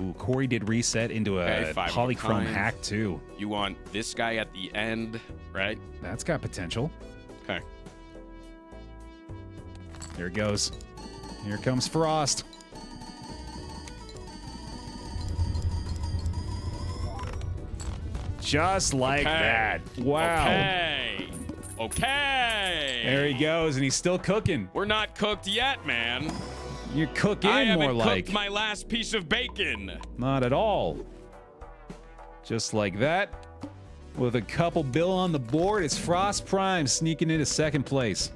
Ooh, Corey did reset into a Okay, 5 of a polychrome kind. hack, too. You want this guy at the end, right? That's got potential. Okay. There it goes. Here comes Frost. Just like that. Wow. Okay. There he goes, and he's still cooking. We're not cooked yet, man. You're cooking I haven't more like. cooked my last piece of bacon. Not at all. Just like that. With a couple bill on the board, it's Frost Prime sneaking into second place.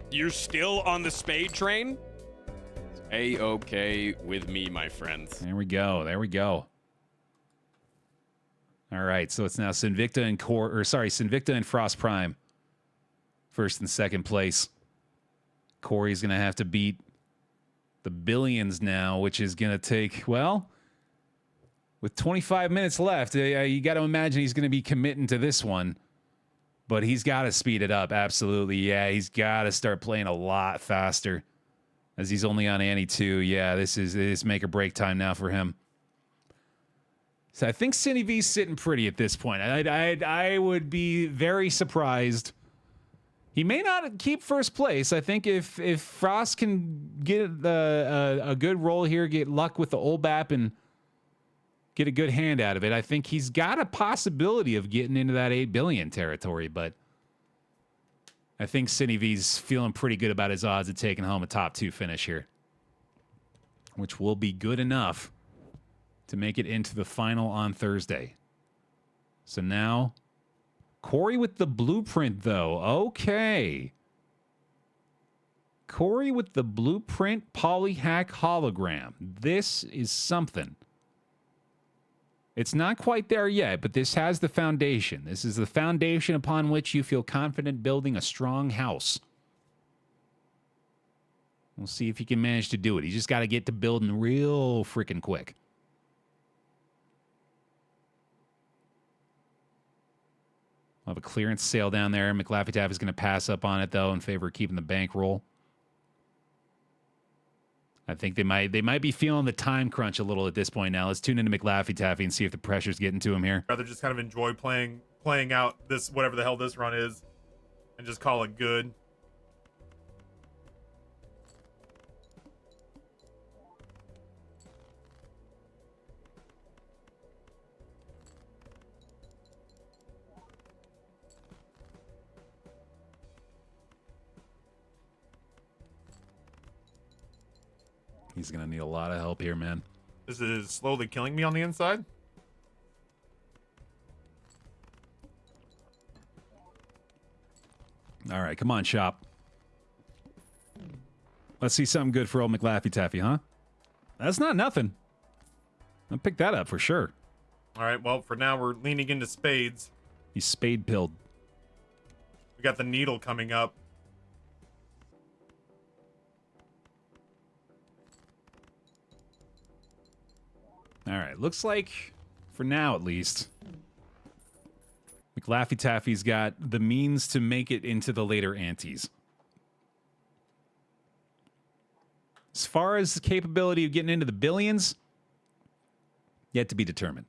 You're still on the spade train? A-okay with me, my friends. There we go. There we go. All right, so it's now Sinvicta and Sinvicta and Frost Prime. First and second place. Corey's going to have to beat the Billions now, which is going to take, well, with 25 minutes left, you got to imagine he's going to be committing to this one. But he's got to speed it up, absolutely. Yeah, he's got to start playing a lot faster. As he's only on Ante 2. Yeah, this is make or break time now for him. So I think Cine V's sitting pretty at this point. I would be very surprised. He may not keep first place. I think if Frost can get a good roll here, get luck with the old bap, and get a good hand out of it, I think he's got a possibility of getting into that 8 billion territory. But I think Cine V's feeling pretty good about his odds of taking home a top 2 finish here, which will be good enough to make it into the final on Thursday. So now, Corey with the blueprint, though. Okay. Corey with the blueprint polyhack hologram. This is something. It's not quite there yet, but this has the foundation. This is the foundation upon which you feel confident building a strong house. We'll see if he can manage to do it. He's just got to get to building real freaking quick. We'll have a clearance sale down there. McLaffy is going to pass up on it, though, in favor of keeping the bankroll. I think they might be feeling the time crunch a little at this point now. Let's tune into McLaffy Taffy and see if the pressure's getting to him here. Rather just kind of enjoy playing out this, whatever the hell this run is, and just call it good. He's going to need a lot of help here, man. This is slowly killing me on the inside. All right, come on, shop. Let's see something good for old McLaffy Taffy, huh? That's not nothing. I'll pick that up for sure. All right, well, for now, we're leaning into spades. He's spade-pilled. We got the needle coming up. All right, looks like, for now at least, McLaffy Taffy's got the means to make it into the later antes. As far as the capability of getting into the billions, yet to be determined.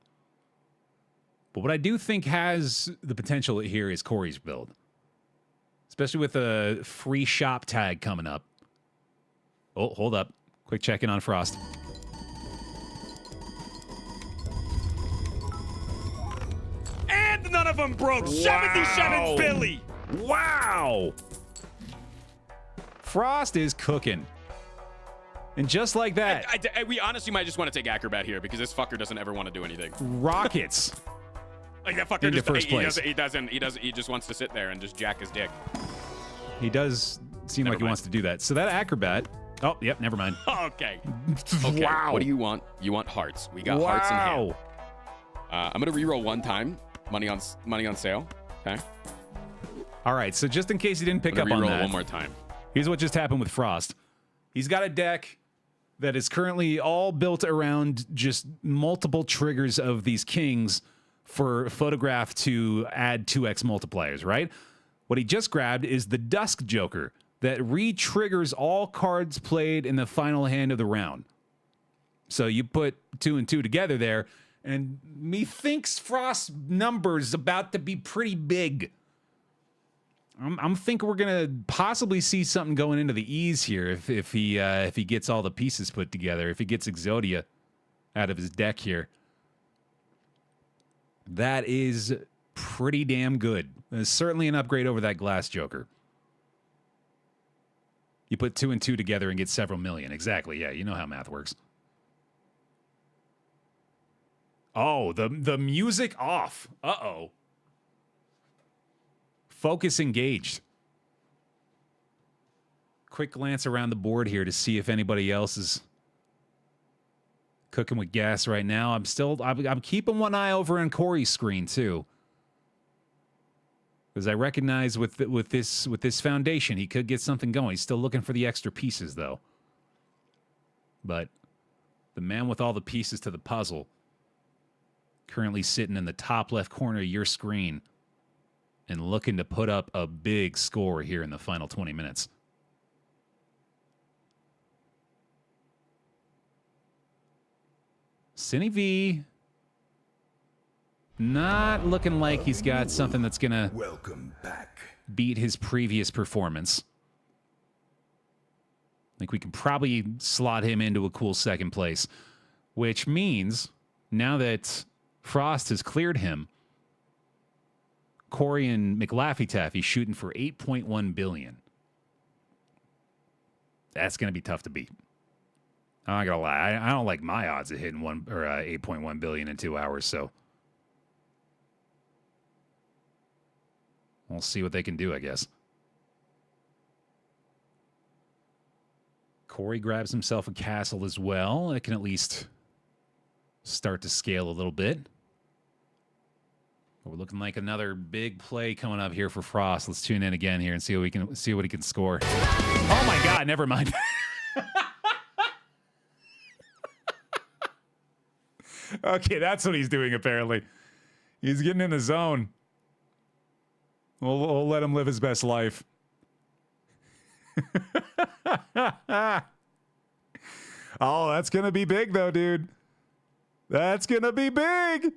But what I do think has the potential here is Corey's build. Especially with a free shop tag coming up. Oh, hold up. Quick check-in on Frost. And none of them broke. Wow. 77 Billy. Wow. Frost is cooking. And just like that. We honestly might just want to take Acrobat here because this fucker doesn't ever want to do anything. Rockets. Like that fucker into just first place. He just wants to sit there and just jack his dick. He does seem like he wants to do that. So that Acrobat. Oh, yep, never mind. Okay. Wow. What do you want? You want hearts. We got hearts in hand. I'm gonna reroll one time. Money on sale. Okay. All right. So just in case you didn't pick up on that, one more time. Here's what just happened with Frost. He's got a deck that is currently all built around just multiple triggers of these kings for photograph to add 2x multipliers, right? What he just grabbed is the Dusk Joker that re-triggers all cards played in the final hand of the round. So you put 2 and 2 together there, and methinks Frost's number's about to be pretty big. I'm thinking we're gonna possibly see something going into the E's here if he gets all the pieces put together. If he gets Exodia out of his deck here, that is pretty damn good. It's certainly an upgrade over that Glass Joker. You put 2 and 2 together and get several million. Exactly. Yeah, you know how math works. Oh, the music off. Uh-oh. Focus engaged. Quick glance around the board here to see if anybody else is cooking with gas right now. I'm keeping one eye over on Corey's screen too, because I recognize with this foundation he could get something going. He's still looking for the extra pieces though. But the man with all the pieces to the puzzle, currently sitting in the top left corner of your screen and looking to put up a big score here in the final 20 minutes. Cine V, not looking like he's got something that's going to Welcome back. beat his previous performance. I think we can probably slot him into a cool second place, which means now that Frost has cleared him, Corey and McLaffy-Taffy shooting for 8.1 billion. That's going to be tough to beat. I'm not gonna lie. I don't like my odds of hitting 8.1 billion in 2 hours. So we'll see what they can do, I guess. Corey grabs himself a castle as well. It can at least start to scale a little bit. We're looking like another big play coming up here for Frost. Let's tune in again here and see what he can score. Oh my God! Never mind. Okay, that's what he's doing. Apparently, he's getting in the zone. We'll let him live his best life. Oh, that's gonna be big though, dude. That's gonna be big.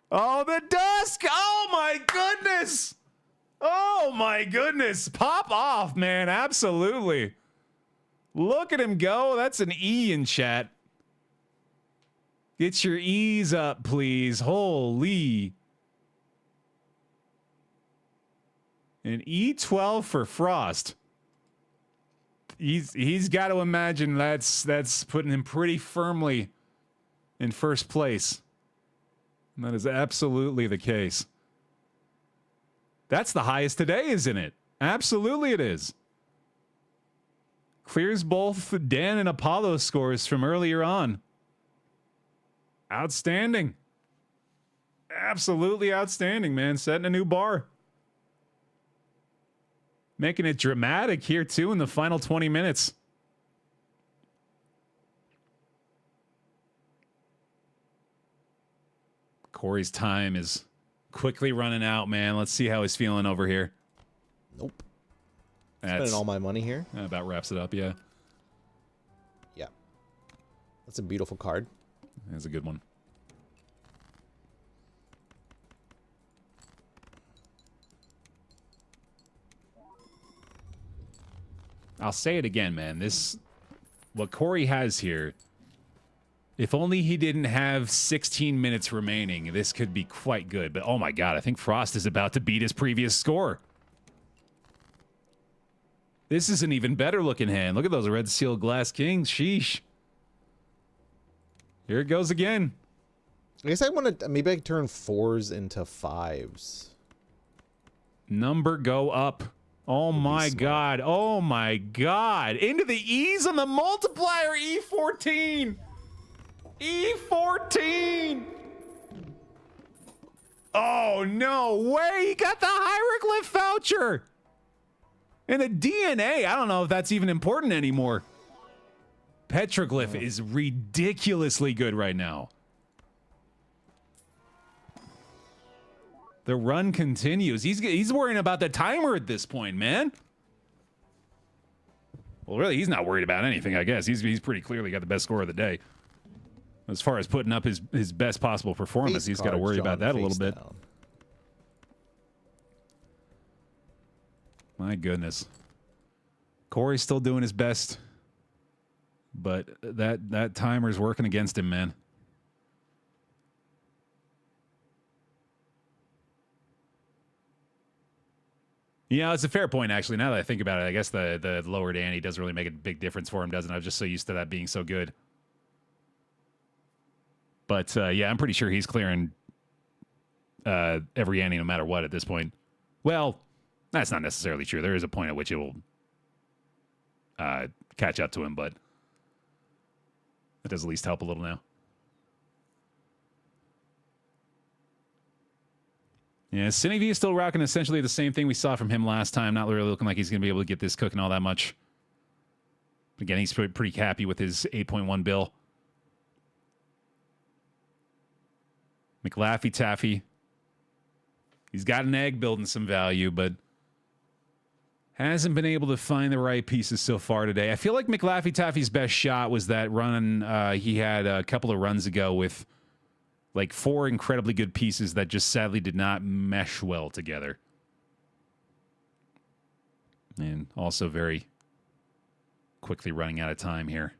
Oh, the dusk! Oh my goodness! Oh my goodness! Pop off, man! Absolutely. Look at him go. That's an E in chat. Get your E's up, please. Holy. An E12 for Frost. He's got to imagine that's putting him pretty firmly in first place. And that is absolutely the case. That's the highest today, isn't it? Absolutely it is. Clears both Dan and Apollo scores from earlier on. Outstanding. Absolutely outstanding, man. Setting a new bar. Making it dramatic here, too, in the final 20 minutes. Corey's time is quickly running out, man. Let's see how he's feeling over here. Nope. That's Spending all my money here. that about wraps it up, yeah. Yeah. That's a beautiful card. That's a good one. I'll say it again, man. What Corey has here, if only he didn't have 16 minutes remaining, this could be quite good. But oh my God, I think Frost is about to beat his previous score. This is an even better looking hand. Look at those red sealed glass kings. Sheesh. Here it goes again. I guess I want to maybe I could turn 4s into 5s. Number go up. Oh my God. Oh my God. Into the E's on the multiplier. E14. E14. Oh, no way. He got the hieroglyph voucher. And the DNA. I don't know if that's even important anymore. Petroglyph is ridiculously good right now. The run continues. He's worrying about the timer at this point, man. Well, really, he's not worried about anything, I guess. He's pretty clearly got the best score of the day. As far as putting up his best possible performance, he's got to worry about that a little bit. My goodness. Corey's still doing his best, but that timer's working against him, man. Yeah, it's a fair point, actually. Now that I think about it, I guess the lowered ante doesn't really make a big difference for him, doesn't it? I was just so used to that being so good. But, yeah, I'm pretty sure he's clearing every ante no matter what at this point. Well, that's not necessarily true. There is a point at which it will catch up to him, but that does at least help a little now. Yeah, CineV is still rocking essentially the same thing we saw from him last time. Not really looking like he's going to be able to get this cooking all that much. But again, he's pretty happy with his 8.1 bill. McLaffy-Taffy. He's got an egg building some value, but hasn't been able to find the right pieces so far today. I feel like McLaffy-Taffy's best shot was that run he had a couple of runs ago with like 4 incredibly good pieces that just sadly did not mesh well together. And also very quickly running out of time here.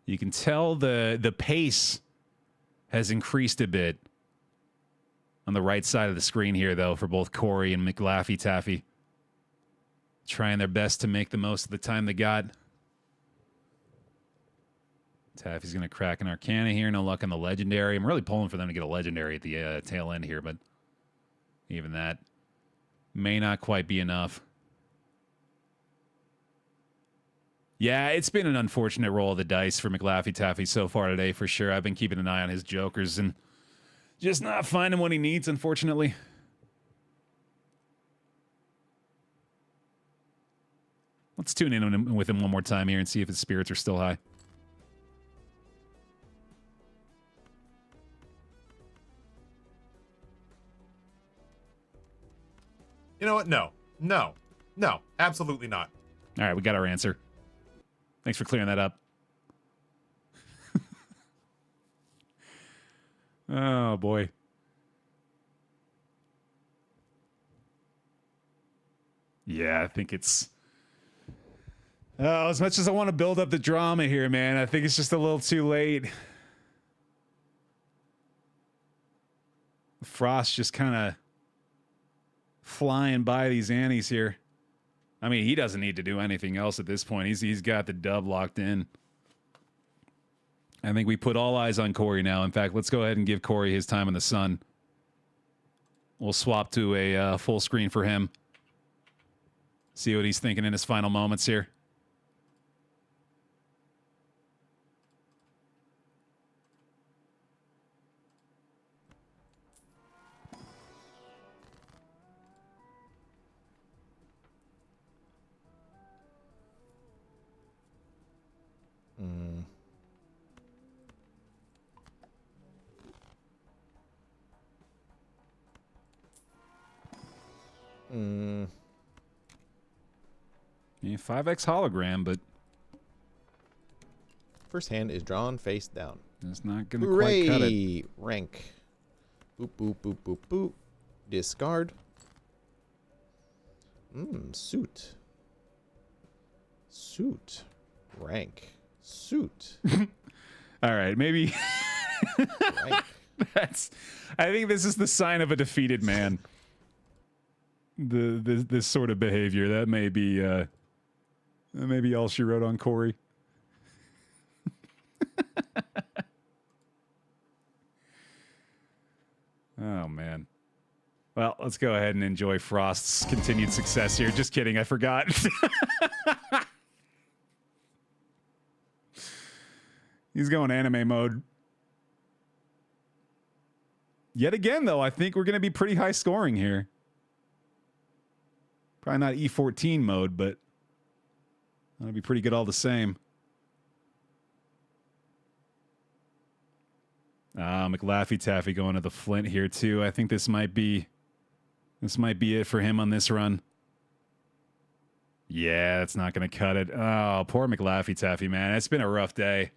You can tell the pace has increased a bit on the right side of the screen here, though, for both Corey and McLaffy-Taffy. Trying their best to make the most of the time they got. Taffy's going to crack an Arcana here. No luck on the Legendary. I'm really pulling for them to get a Legendary at the tail end here, but even that may not quite be enough. Yeah, it's been an unfortunate roll of the dice for McLaffy-Taffy so far today, for sure. I've been keeping an eye on his jokers and just not finding what he needs, unfortunately. Let's tune in with him one more time here and see if his spirits are still high. You know what? No, absolutely not. All right, we got our answer. Thanks for clearing that up. Oh, boy. Yeah, I think it's... as much as I want to build up the drama here, man, I think it's just a little too late. Frost just kind of flying by these antes here. I mean, he doesn't need to do anything else at this point. He's got the dub locked in. I think we put all eyes on Corey now. In fact, let's go ahead and give Corey his time in the sun. We'll swap to a full screen for him. See what he's thinking in his final moments here. Yeah, 5x hologram, but First hand is drawn face down. it's not going to quite cut it. Rank. Boop, boop, boop, boop, boop. Discard. Suit. Suit. Rank. Suit. All right, maybe Rank. I think this is the sign of a defeated man. This sort of behavior that may be all she wrote on Corey. Oh man. Well, let's go ahead and enjoy Frost's continued success here. Just kidding, I forgot. He's going anime mode. Yet again, though, I think we're going to be pretty high scoring here. Probably not E14 mode, but that'll be pretty good all the same. McLaffy-Taffy going to the Flint here, too. I think this might be it for him on this run. Yeah, that's not going to cut it. Oh, poor McLaffy-Taffy, man. It's been a rough day.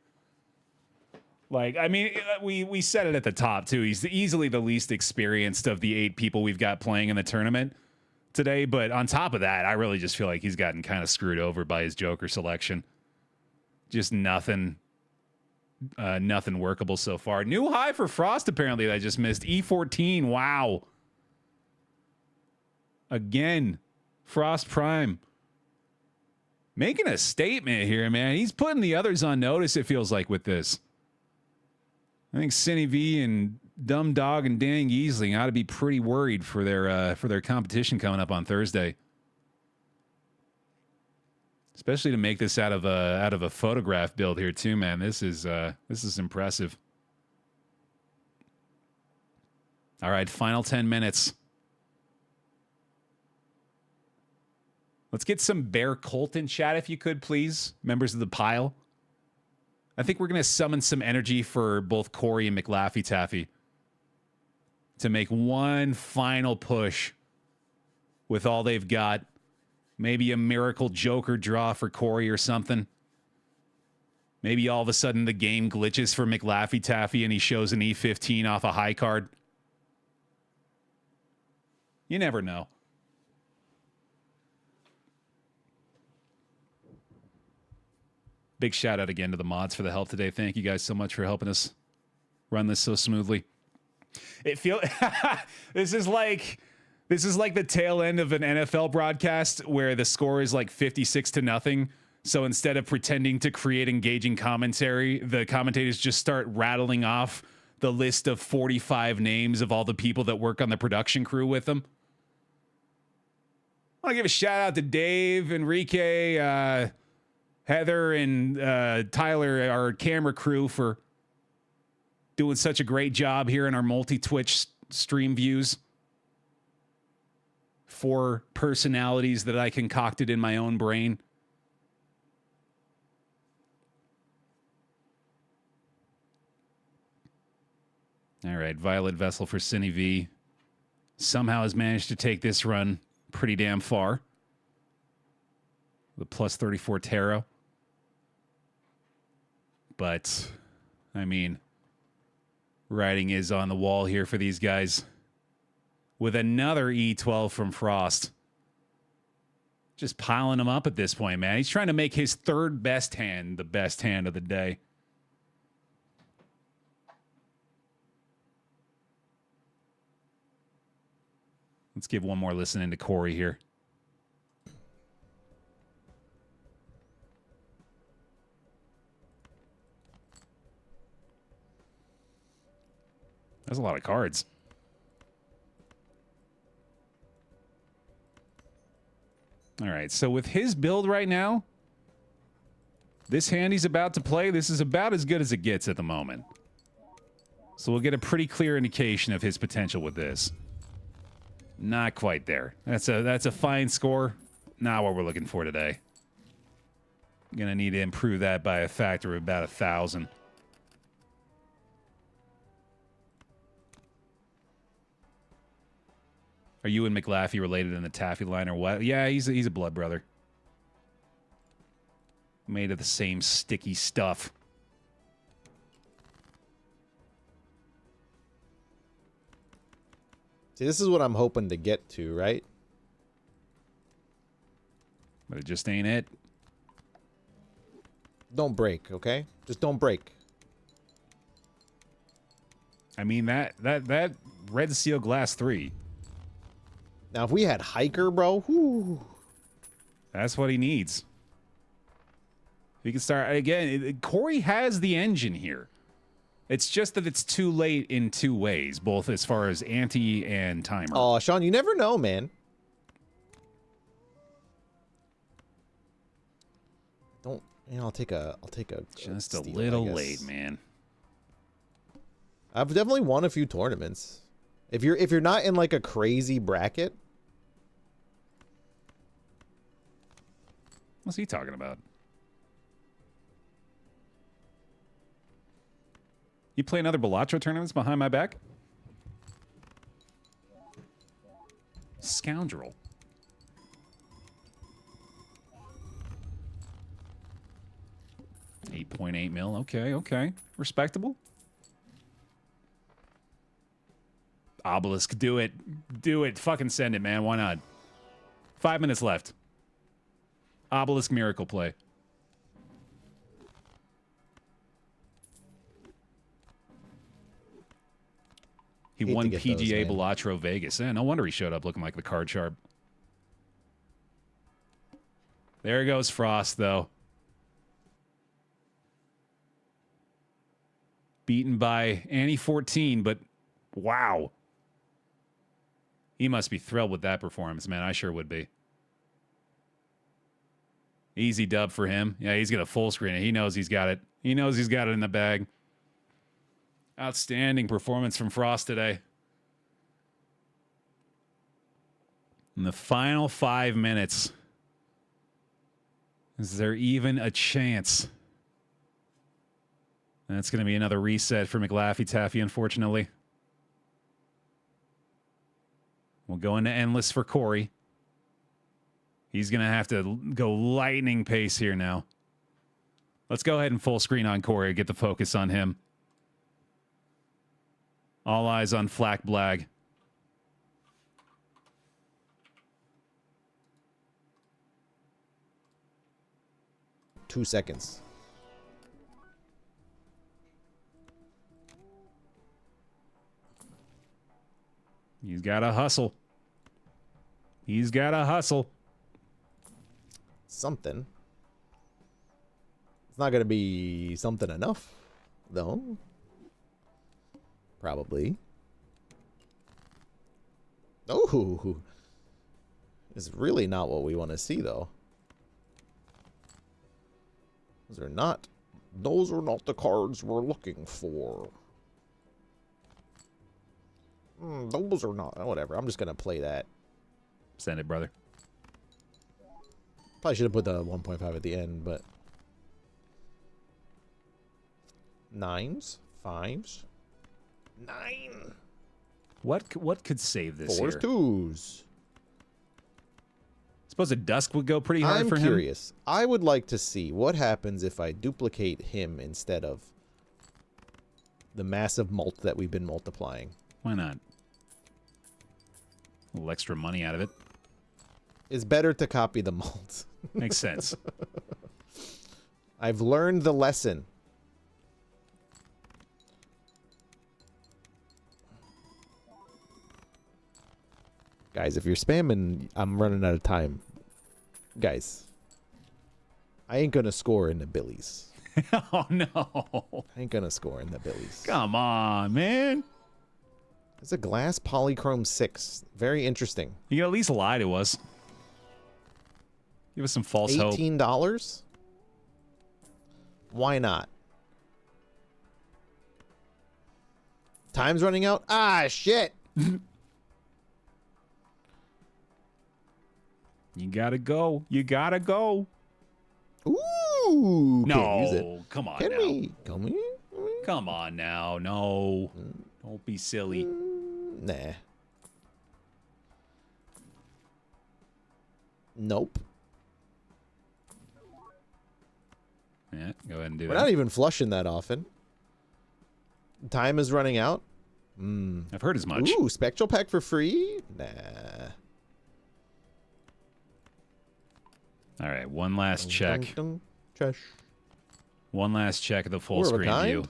Like, I mean, we said it at the top, too. He's easily the least experienced of the 8 people we've got playing in the tournament. today. But on top of that, I really just feel like he's gotten kind of screwed over by his Joker selection. Just nothing workable so far. New high for Frost, apparently, that I just missed. E14, wow. Again, Frost Prime. Making a statement here, man. He's putting the others on notice, it feels like, with this. I think Cinny V and Dumb Dog and Dan Giesling ought to be pretty worried for their competition coming up on Thursday. Especially to make this out of a photograph build here too, man. This is impressive. All right, final 10 minutes. Let's get some Baer Colt in chat, if you could, please, members of the pile. I think we're going to summon some energy for both Corey and McLaffy to make one final push with all they've got. Maybe a miracle Joker draw for Corey or something. Maybe all of a sudden the game glitches for McLaffy and he shows an E15 off a high card. You never know. Big shout out again to the mods for the help today. Thank you guys so much for helping us run this so smoothly. It feel this is like the tail end of an NFL broadcast where the score is like 56-0. So instead of pretending to create engaging commentary, the commentators just start rattling off the list of 45 names of all the people that work on the production crew with them. I want to give a shout out to Dave, Enrique, Heather, and Tyler, our camera crew, for doing such a great job here in our multi-Twitch stream views. 4 personalities that I concocted in my own brain. All right, Violet Vessel for Cinny V. Somehow has managed to take this run pretty damn far. The plus 34 tarot. But, I mean, writing is on the wall here for these guys. With another E12 from Frost. Just piling them up at this point, man. He's trying to make his third best hand the best hand of the day. Let's give one more listen into Corey here. That's a lot of cards. All right, so with his build right now, this hand he's about to play, this is about as good as it gets at the moment. So we'll get a pretty clear indication of his potential with this. Not quite there. That's a fine score. Not what we're looking for today. Gonna need to improve that by a factor of about 1,000. Are you and McLaffy related in the Taffy line or what? Yeah, he's a blood brother. Made of the same sticky stuff. See, this is what I'm hoping to get to, right? But it just ain't it. Don't break, okay? Just don't break. I mean, that Red Seal Glass 3. Now, if we had Hiker, bro, whoo. That's what he needs. He can start again. Corey has the engine here. It's just that it's too late in 2 ways, both as far as ante and timer. Oh, Sean, you never know, man. Don't, you know, I'll take a just a steal, little late, man. I've definitely won a few tournaments. If you're not in like a crazy bracket. What's he talking about? You play another Balatro tournaments behind my back? Scoundrel. 8.8 mil. Okay. Respectable. Obelisk, do it. Do it. Fucking send it, man. Why not? 5 minutes left. Obelisk miracle play. He Hate to won get PGA those, man. Balatro Vegas. No wonder he showed up looking like the card sharp. There goes Frost, though. Beaten by Annie 14, but wow. He must be thrilled with that performance, man. I sure would be. Easy dub for him. Yeah, he's going to full screen it. He knows he's got it. He knows he's got it in the bag. Outstanding performance from Frost today. In the final 5 minutes, is there even a chance? That's going to be another reset for McLaffy-Taffy, unfortunately. We'll go into endless for Corey. He's going to have to go lightning pace here now. Let's go ahead and full screen on Corey, get the focus on him. All eyes on Flack Blag. Two seconds. He's got to hustle. He's got to hustle. Something. It's not going to be something enough, though. Probably. Oh, it's really not what we want to see, though. Those are not the cards we're looking for. Those are not. Whatever. I'm just gonna play that. Send it, brother. Probably should have put the 1.5 at the end, but 9s, 5s, 9. What could save this 4s, here? 2s. Suppose a Dusk would go pretty hard I'm for him. curious. I would like to see what happens if I duplicate him instead of the massive mult that we've been multiplying. Why not? A little extra money out of it. It's better to copy the mult. Makes sense. I've learned the lesson. Guys, if you're spamming, I'm running out of time. Guys, I ain't gonna score in the billies. Oh, no. I ain't gonna score in the billies. Come on, man. It's a glass polychrome 6. Very interesting. You can at least lie to us. Give us some false hope. $18? Why not? Time's running out? Ah, shit. You gotta go. You gotta go. Ooh. Can't use it. No, come on Can now. we? Can we? Come on now. No. Don't be silly. Nah. Nope. Yeah, go ahead and do We're that. not even flushing that often. Time is running out. I've heard as much. Ooh, Spectral Pack for free? Nah. All right, one last check. Dun, dun, trash. One last check of the full Four of a screen kind? view.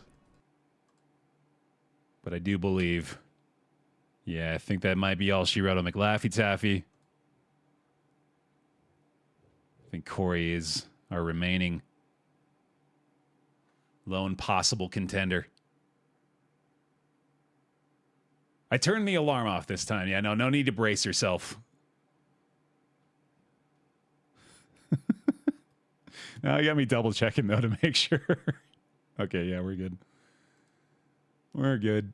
But I do believe. Yeah, I think that might be all she wrote on McLaffy-Taffy. I think Corey is our remaining lone possible contender. I turned the alarm off this time. Yeah, no need to brace yourself. Now you got me double checking though to make sure. Okay, yeah, we're good. We're good.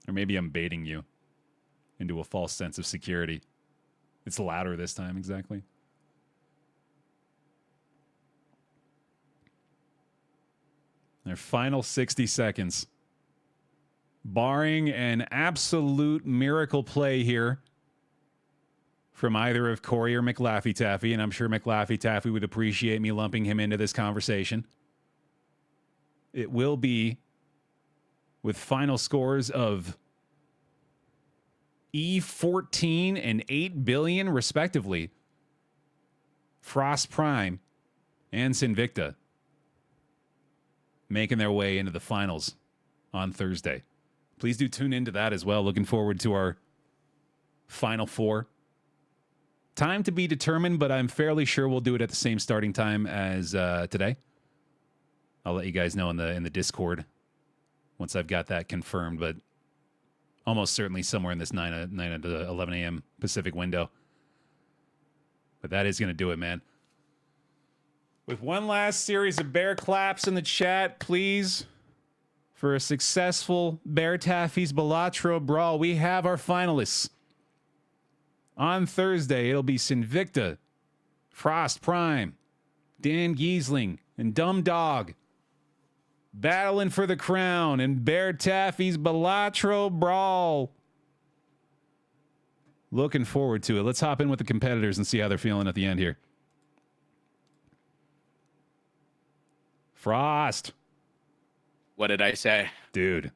Or maybe I'm baiting you into a false sense of security. It's louder this time, exactly. Their final 60 seconds. Barring an absolute miracle play here from either of Corey or McLaffy-Taffy, and I'm sure McLaffy-Taffy would appreciate me lumping him into this conversation. It will be with final scores of E14 and 8 billion, respectively. Frost Prime and Sinvicta making their way into the finals on Thursday. Please do tune into that as well. Looking forward to our Final Four. Time to be determined, but I'm fairly sure we'll do it at the same starting time as today. I'll let you guys know in the Discord once I've got that confirmed, but almost certainly somewhere in this 9 to 11 a.m. Pacific window. But that is going to do it, man. With one last series of bear claps in the chat, please, for a successful BaerTaffy's Balatro Brawl, we have our finalists. On Thursday, it'll be Sinvicta, Frost Prime, Dan Giesling, and Dumb Dog battling for the crown in BaerTaffy's Balatro Brawl. Looking forward to it. Let's hop in with the competitors and see how they're feeling at the end here. Frost. What did I say? Dude,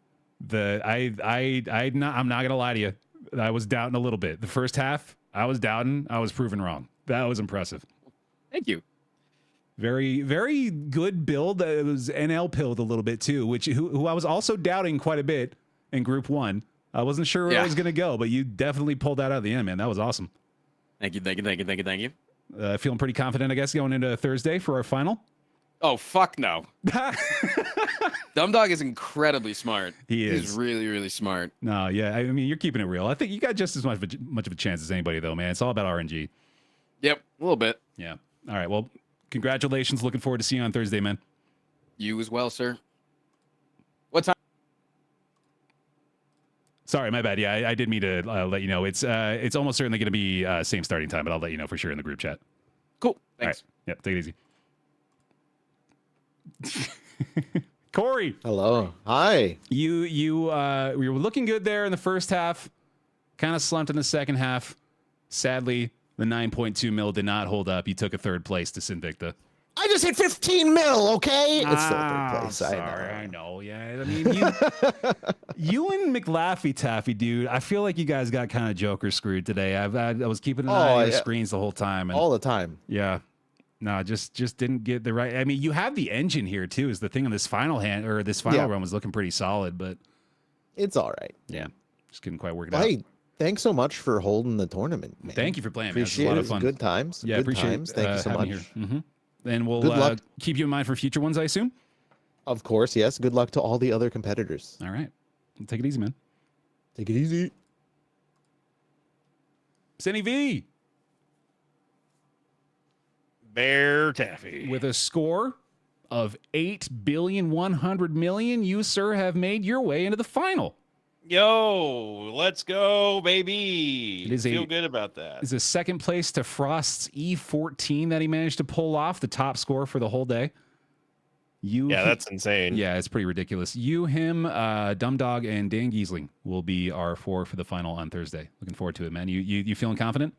I'm not gonna lie to you. I was doubting a little bit. The first half, I was doubting. I was proven wrong. That was impressive. Thank you. Very, very good build. It was NL pilled a little bit too, who I was also doubting quite a bit in Group 1. I wasn't sure where I was gonna go, but you definitely pulled that out at the end, man. That was awesome. Thank you. Feeling pretty confident, I guess, going into Thursday for our final. Oh, fuck no. Dumb Dog is incredibly smart. He's really, really smart. No, yeah. I mean, you're keeping it real. I think you got just as much of a chance as anybody, though, man. It's all about RNG. Yep, a little bit. Yeah. All right. Well, congratulations. Looking forward to seeing you on Thursday, man. You as well, sir. What time? Sorry, my bad. Yeah, I did mean to let you know. It's almost certainly going to be same starting time, but I'll let you know for sure in the group chat. Cool. Thanks. All right. Yep. Take it easy. Corey. Hello. Hi. You were looking good there in the first half, kind of slumped in the second half. Sadly, the 9.2 mil did not hold up. You took a third place to Sinvicta. I just hit 15 mil, okay? It's still third place. Sorry, I know. Yeah, I mean, you and McLaffy dude, I feel like you guys got kind of Joker screwed today. I was keeping an eye on the screens the whole time. And, all the time. Yeah. No, just didn't get the right. I mean, you have the engine here too. Is the thing on this final run was looking pretty solid, but it's all right. Yeah, just couldn't quite work it out. Hey, thanks so much for holding the tournament, man. Thank you for playing. Appreciate man. it. This was a lot of fun. Good times. Yeah, good appreciate times. Thank you so much. Mm-hmm. And we'll keep you in mind for future ones, I assume. Of course, yes. Good luck to all the other competitors. All right, take it easy, man. Take it easy. Cinny V. BaerTaffy. With a score of 8,100,000,000, you, sir, have made your way into the final. Yo, let's go, baby. Feel good about that. Is a second place to Frost's E14 that he managed to pull off, the top score for the whole day. That's insane. Yeah, it's pretty ridiculous. You, him, Dumb Dog, and Dan Giesling will be our four for the final on Thursday. Looking forward to it, man. You feeling confident?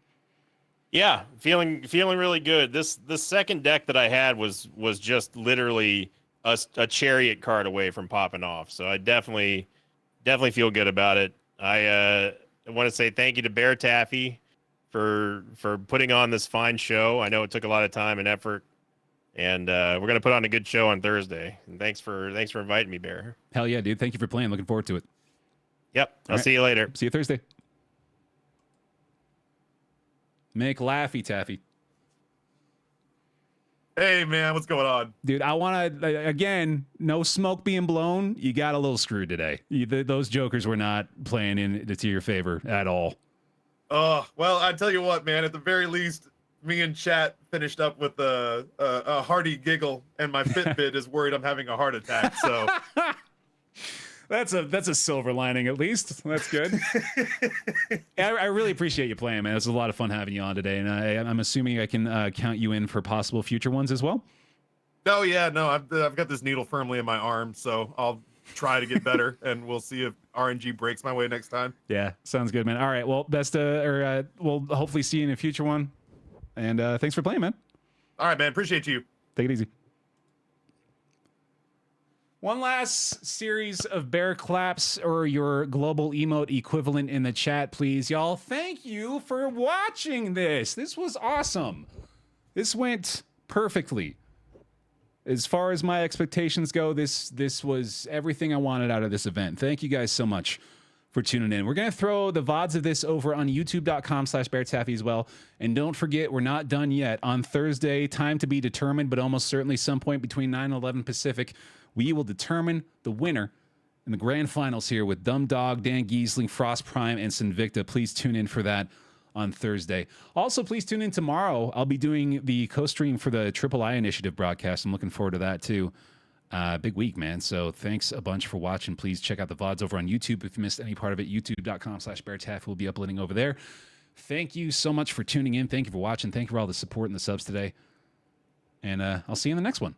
Yeah, feeling really good. The second deck that I had was just literally a chariot card away from popping off. So I definitely feel good about it. I want to say thank you to BaerTaffy for putting on this fine show. I know it took a lot of time and effort, and we're gonna put on a good show on Thursday. And thanks for inviting me, Baer. Hell yeah, dude! Thank you for playing. Looking forward to it. Yep, I'll see you later. See you Thursday. McLaffy Taffy. Hey, man, what's going on? Dude, I want to, again, no smoke being blown. You got a little screwed today. Those jokers were not playing to your favor at all. Oh, well, I tell you what, man, at the very least, me and chat finished up with a hearty giggle, and my Fitbit is worried I'm having a heart attack, so... That's a silver lining, at least. That's good. I really appreciate you playing, man. It was a lot of fun having you on today, and I'm assuming I can count you in for possible future ones as well. Oh yeah, no, I've got this needle firmly in my arm, so I'll try to get better, and we'll see if RNG breaks my way next time. Yeah, sounds good, man. All right, well, we'll hopefully see you in a future one, and thanks for playing, man. All right, man. Appreciate you. Take it easy. One last series of bear claps or your global emote equivalent in the chat, please. Y'all, thank you for watching this. This was awesome. This went perfectly. As far as my expectations go, this was everything I wanted out of this event. Thank you guys so much for tuning in. We're going to throw the VODs of this over on youtube.com/BaerTaffy as well. And don't forget, we're not done yet. On Thursday, time to be determined, but almost certainly some point between 9 and 11 Pacific, we will determine the winner in the grand finals here with Dumb Dog, Dan Giesling, Frost Prime, and Sinvicta. Please tune in for that on Thursday. Also, please tune in tomorrow. I'll be doing the co-stream for the Triple I Initiative broadcast. I'm looking forward to that too. Big week, man. So thanks a bunch for watching. Please check out the VODs over on YouTube. If you missed any part of it, youtube.com/BaerTaffy will be uploading over there. Thank you so much for tuning in. Thank you for watching. Thank you for all the support and the subs today. And I'll see you in the next one.